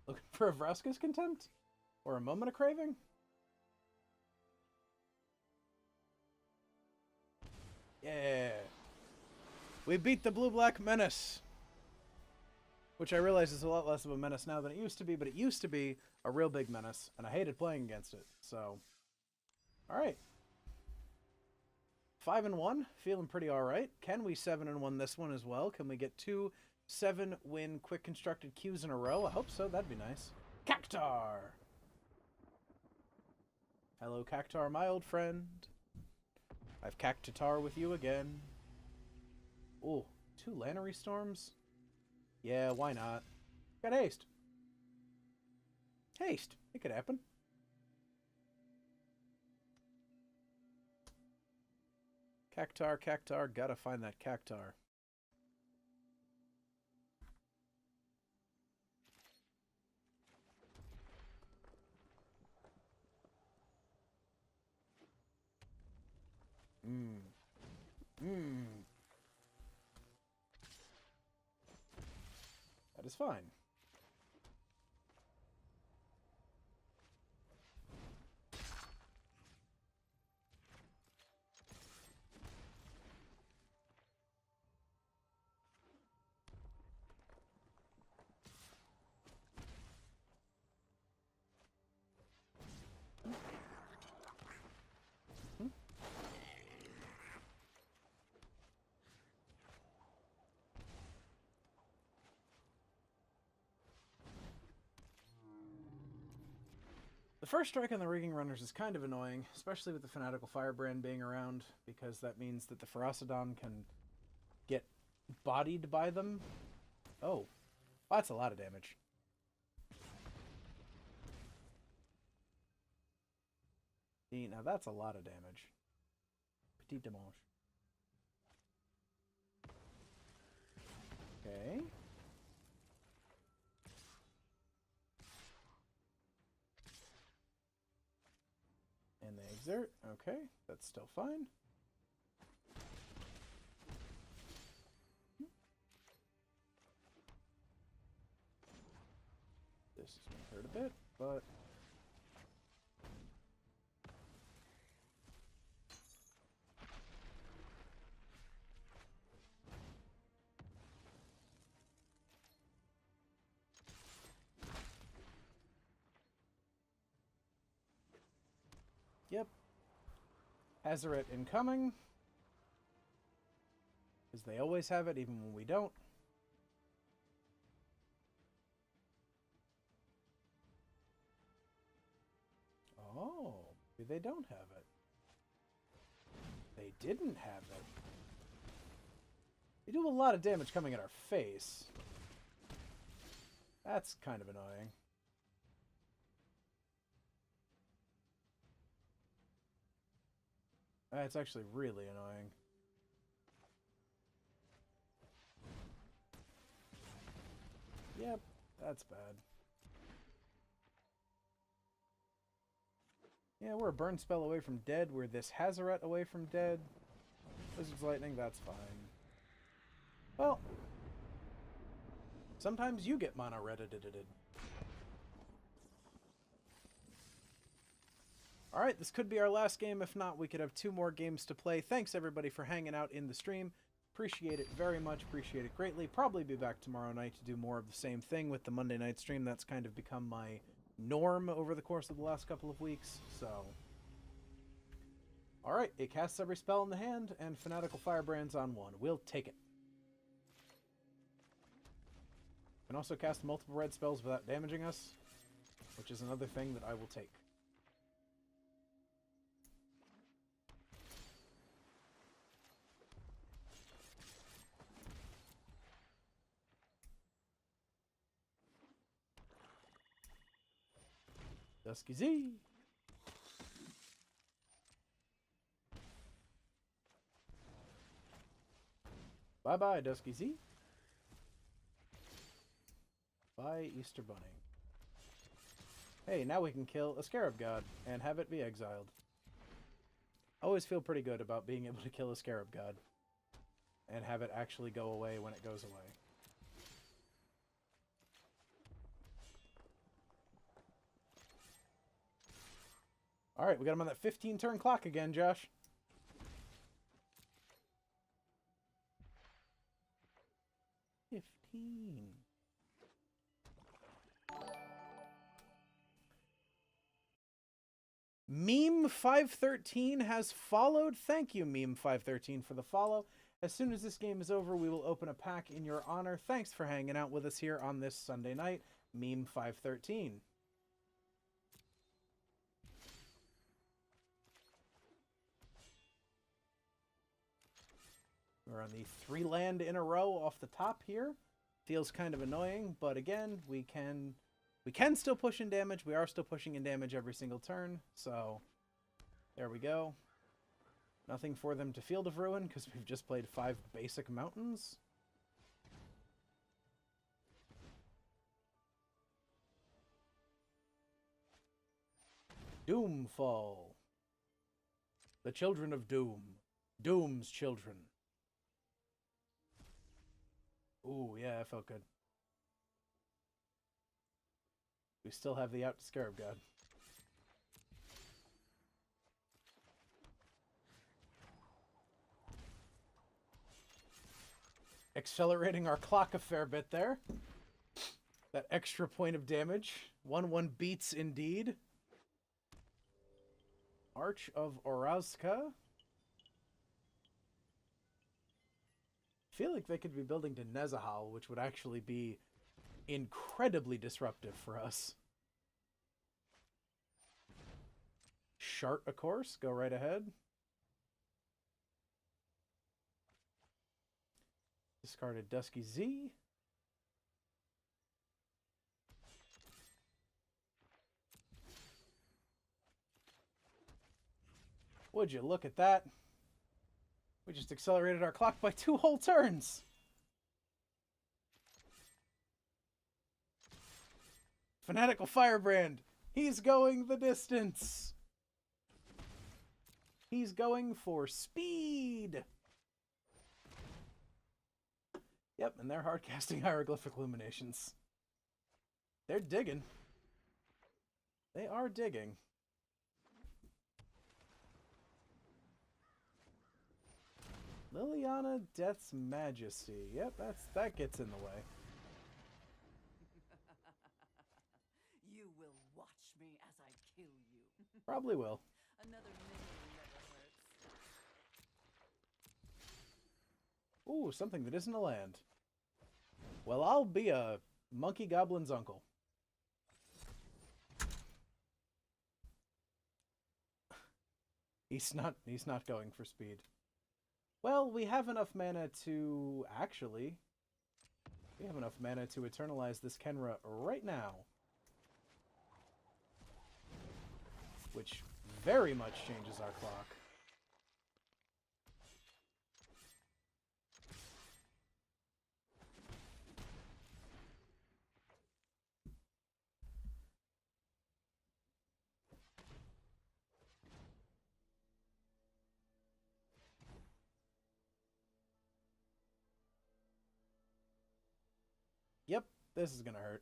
looking for a Vraska's Contempt? Or a Moment of Craving? Yeah. We beat the Blue-Black Menace. Which I realize is a lot less of a menace now than it used to be, but it used to be a real big menace, and I hated playing against it, so... Alright. 5-1, feeling pretty alright. Can we 7-1 this one as well? Can we get 2 7-win quick constructed queues in a row? I hope so, that'd be nice. Cactar! Hello, Cactar, my old friend. I've Cactatar with you again. Ooh, 2 Lannery Storms? Yeah, why not? Got haste. Haste. It could happen. Cactar, Cactar, gotta find that Cactar. That is fine. The first strike on the Rigging Runners is kind of annoying, especially with the Fanatical Firebrand being around, because that means that the Ferocidon can get bodied by them. Oh, that's a lot of damage. See, now that's a lot of damage. Petit Dimanche. Okay. And they exert. Okay, that's still fine. This is going to hurt a bit, but... Yep. Hazaret incoming. Because they always have it, even when we don't. Oh, maybe they don't have it. They didn't have it. They do a lot of damage coming at our face. That's kind of annoying. It's actually really annoying. Yep, that's bad. Yeah, we're a burn spell away from dead. We're this Hazaret away from dead. Wizard's Lightning, that's fine. Well, sometimes you get mono reddited. Alright, this could be our last game. If not, we could have 2 more games to play. Thanks everybody for hanging out in the stream. Appreciate it very much. Appreciate it greatly. Probably be back tomorrow night to do more of the same thing with the Monday night stream. That's kind of become my norm over the course of the last couple of weeks. So, alright, it casts every spell in the hand, and Fanatical Firebrand's on 1. We'll take it. Can also cast multiple red spells without damaging us, which is another thing that I will take. Dusky Z. Bye-bye, Dusky Z. Bye, Easter Bunny. Hey, now we can kill a Scarab God and have it be exiled. I always feel pretty good about being able to kill a Scarab God and have it actually go away when it goes away. Alright, we got him on that 15-turn clock again, Josh. Meme513 has followed. Thank you, Meme513, for the follow. As soon as this game is over, we will open a pack in your honor. Thanks for hanging out with us here on this Sunday night, Meme513. We're on the 3 land in a row off the top here. Feels kind of annoying, but again, we can still push in damage. We are still pushing in damage every single turn, so there we go. Nothing for them to Field of Ruin, because we've just played 5 basic mountains. Doomfall. The children of Doom. Doom's children. Ooh, yeah, that felt good. We still have the out to Scarab God. Accelerating our clock a fair bit there. That extra point of damage. 1/1 beats indeed. Arch of Orazka. I feel like they could be building to Nezahal, which would actually be incredibly disruptive for us. Shart, of course. Go right ahead. Discarded Dusky Z. Would you look at that? We just accelerated our clock by 2 whole turns. Fanatical Firebrand. He's going the distance. He's going for speed. Yep, and they're hardcasting Hieroglyphic Illuminations. They're digging. They are digging. Liliana Death's Majesty. Yep, that gets in the way. You will watch me as I kill you. Probably will. Another minion never hurts. Ooh, something that isn't a land. Well, I'll be a monkey goblin's uncle. He's not going for speed. Well, we have enough mana to... Actually, we have enough mana to eternalize this Kenra right now. Which very much changes our clock. Yep, this is gonna hurt.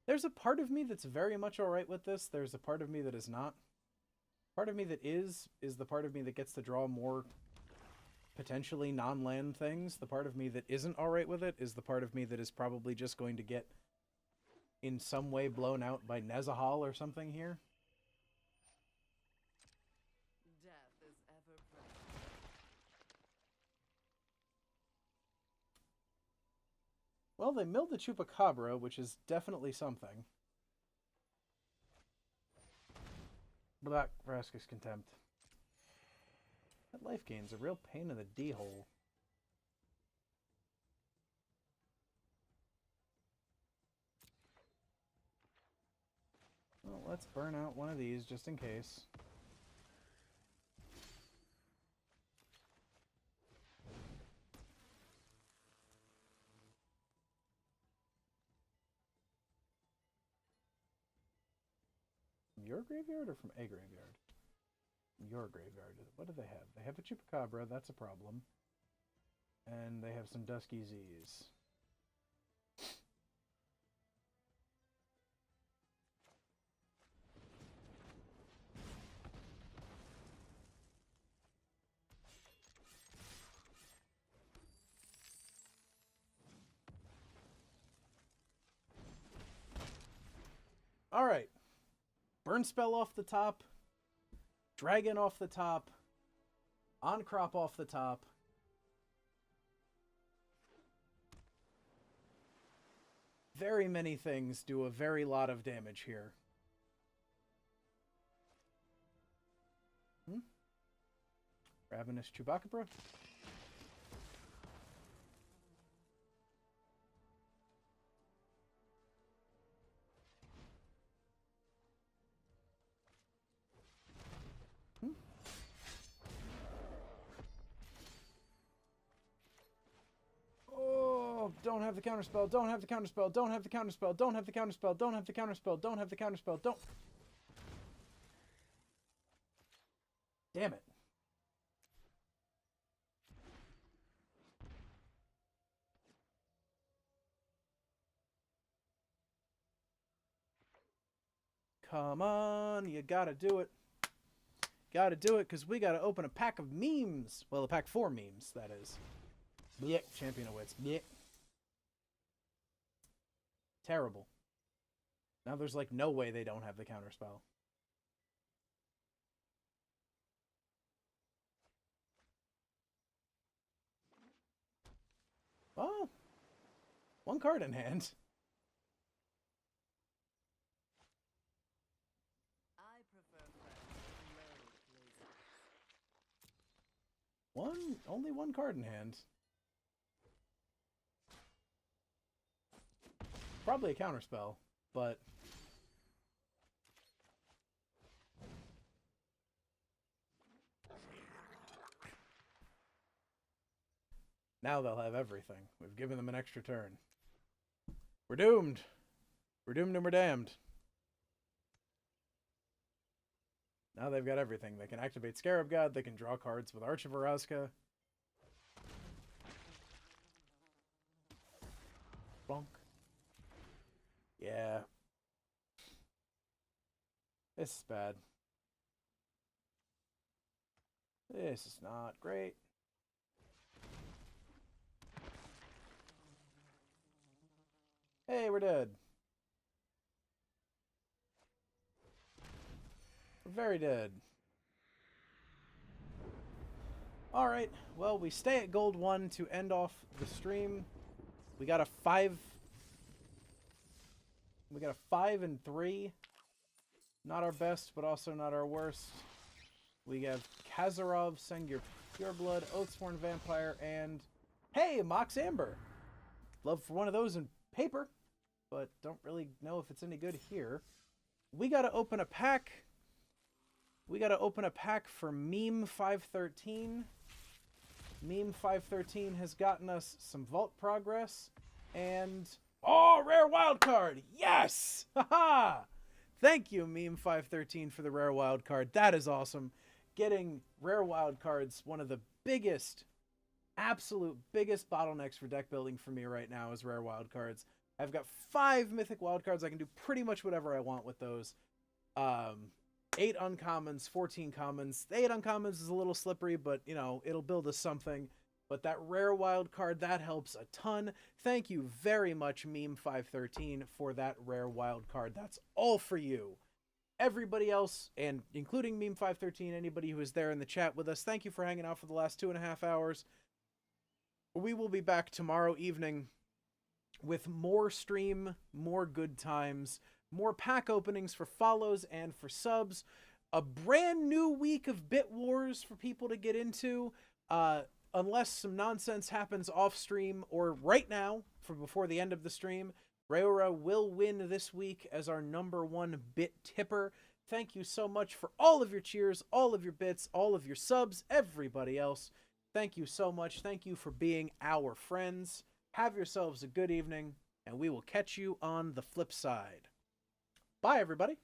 There's a part of me that's very much alright with this. There's a part of me that is not. Part of me that is the part of me that gets to draw more potentially non-land things. The part of me that isn't alright with it is the part of me that is probably just going to get in some way blown out by Nezahal or something here. Death is ever present. Well, they milled the Chupacabra, which is definitely something. Black Vraska's Contempt. That life gain's a real pain in the D-hole. Well, let's burn out one of these just in case. From your graveyard or from a graveyard? Your graveyard. What do they have? They have a Chupacabra, that's a problem. And they have some Dusky Z's. Alright. Burn Spell off the top. Dragon off the top. On Crop off the top. Very many things do a very lot of damage here. Ravenous Chupacabra. Don't have the counterspell, don't have the counterspell, don't have the counterspell, don't have the counterspell, don't have the counterspell, don't have the counterspell, don't... Damn it. Come on, you gotta do it. Gotta do it, because we gotta open a pack of memes. Well, a pack 4 memes, that is. Blech, Champion of Wits. Blech. Terrible. Now there's like no way they don't have the counterspell. Oh, one card in hand. I prefer Only one card in hand. Probably a counterspell, but now they'll have everything. We've given them an extra turn. We're doomed. We're doomed and we're damned. Now they've got everything. They can activate Scarab God. They can draw cards with Arch of Araska. Bonk. Yeah. This is bad. This is not great. Hey, we're dead. We're very dead. Alright, well, we stay at gold 1 to end off the stream. We got a 5 We got a 5 and 3. Not our best, but also not our worst. We have Kazarov, Sengir Pureblood, Oathsworn Vampire, and hey, Mox Amber. Love for one of those in paper, but don't really know if it's any good here. We gotta open a pack. We gotta open a pack for Meme 513. Meme 513 has gotten us some vault progress and oh, rare wild card. Yes! Haha! Thank you, Meme 513, for the rare wild card. That is awesome. Getting rare wild cards, one of the biggest, absolute biggest bottlenecks for deck building for me right now is rare wild cards. I've got 5 mythic wild cards. I can do pretty much whatever I want with those. 8 uncommons, 14 commons. The 8 uncommons is a little slippery, but, you know, it'll build us something. But that rare wild card, that helps a ton. Thank you very much, Meme 513, for that rare wild card. That's all for you. Everybody else, and including Meme 513, anybody who is there in the chat with us, thank you for hanging out for the last 2.5 hours. We will be back tomorrow evening with more stream, more good times, more pack openings for follows and for subs, a brand new week of Bit Wars for people to get into, unless some nonsense happens off stream or right now, for before the end of the stream. Rayora will win this week as our #1 bit tipper. Thank you so much for all of your cheers, all of your bits, all of your subs, everybody else. Thank you so much. Thank you for being our friends. Have yourselves a good evening, and we will catch you on the flip side. Bye, everybody.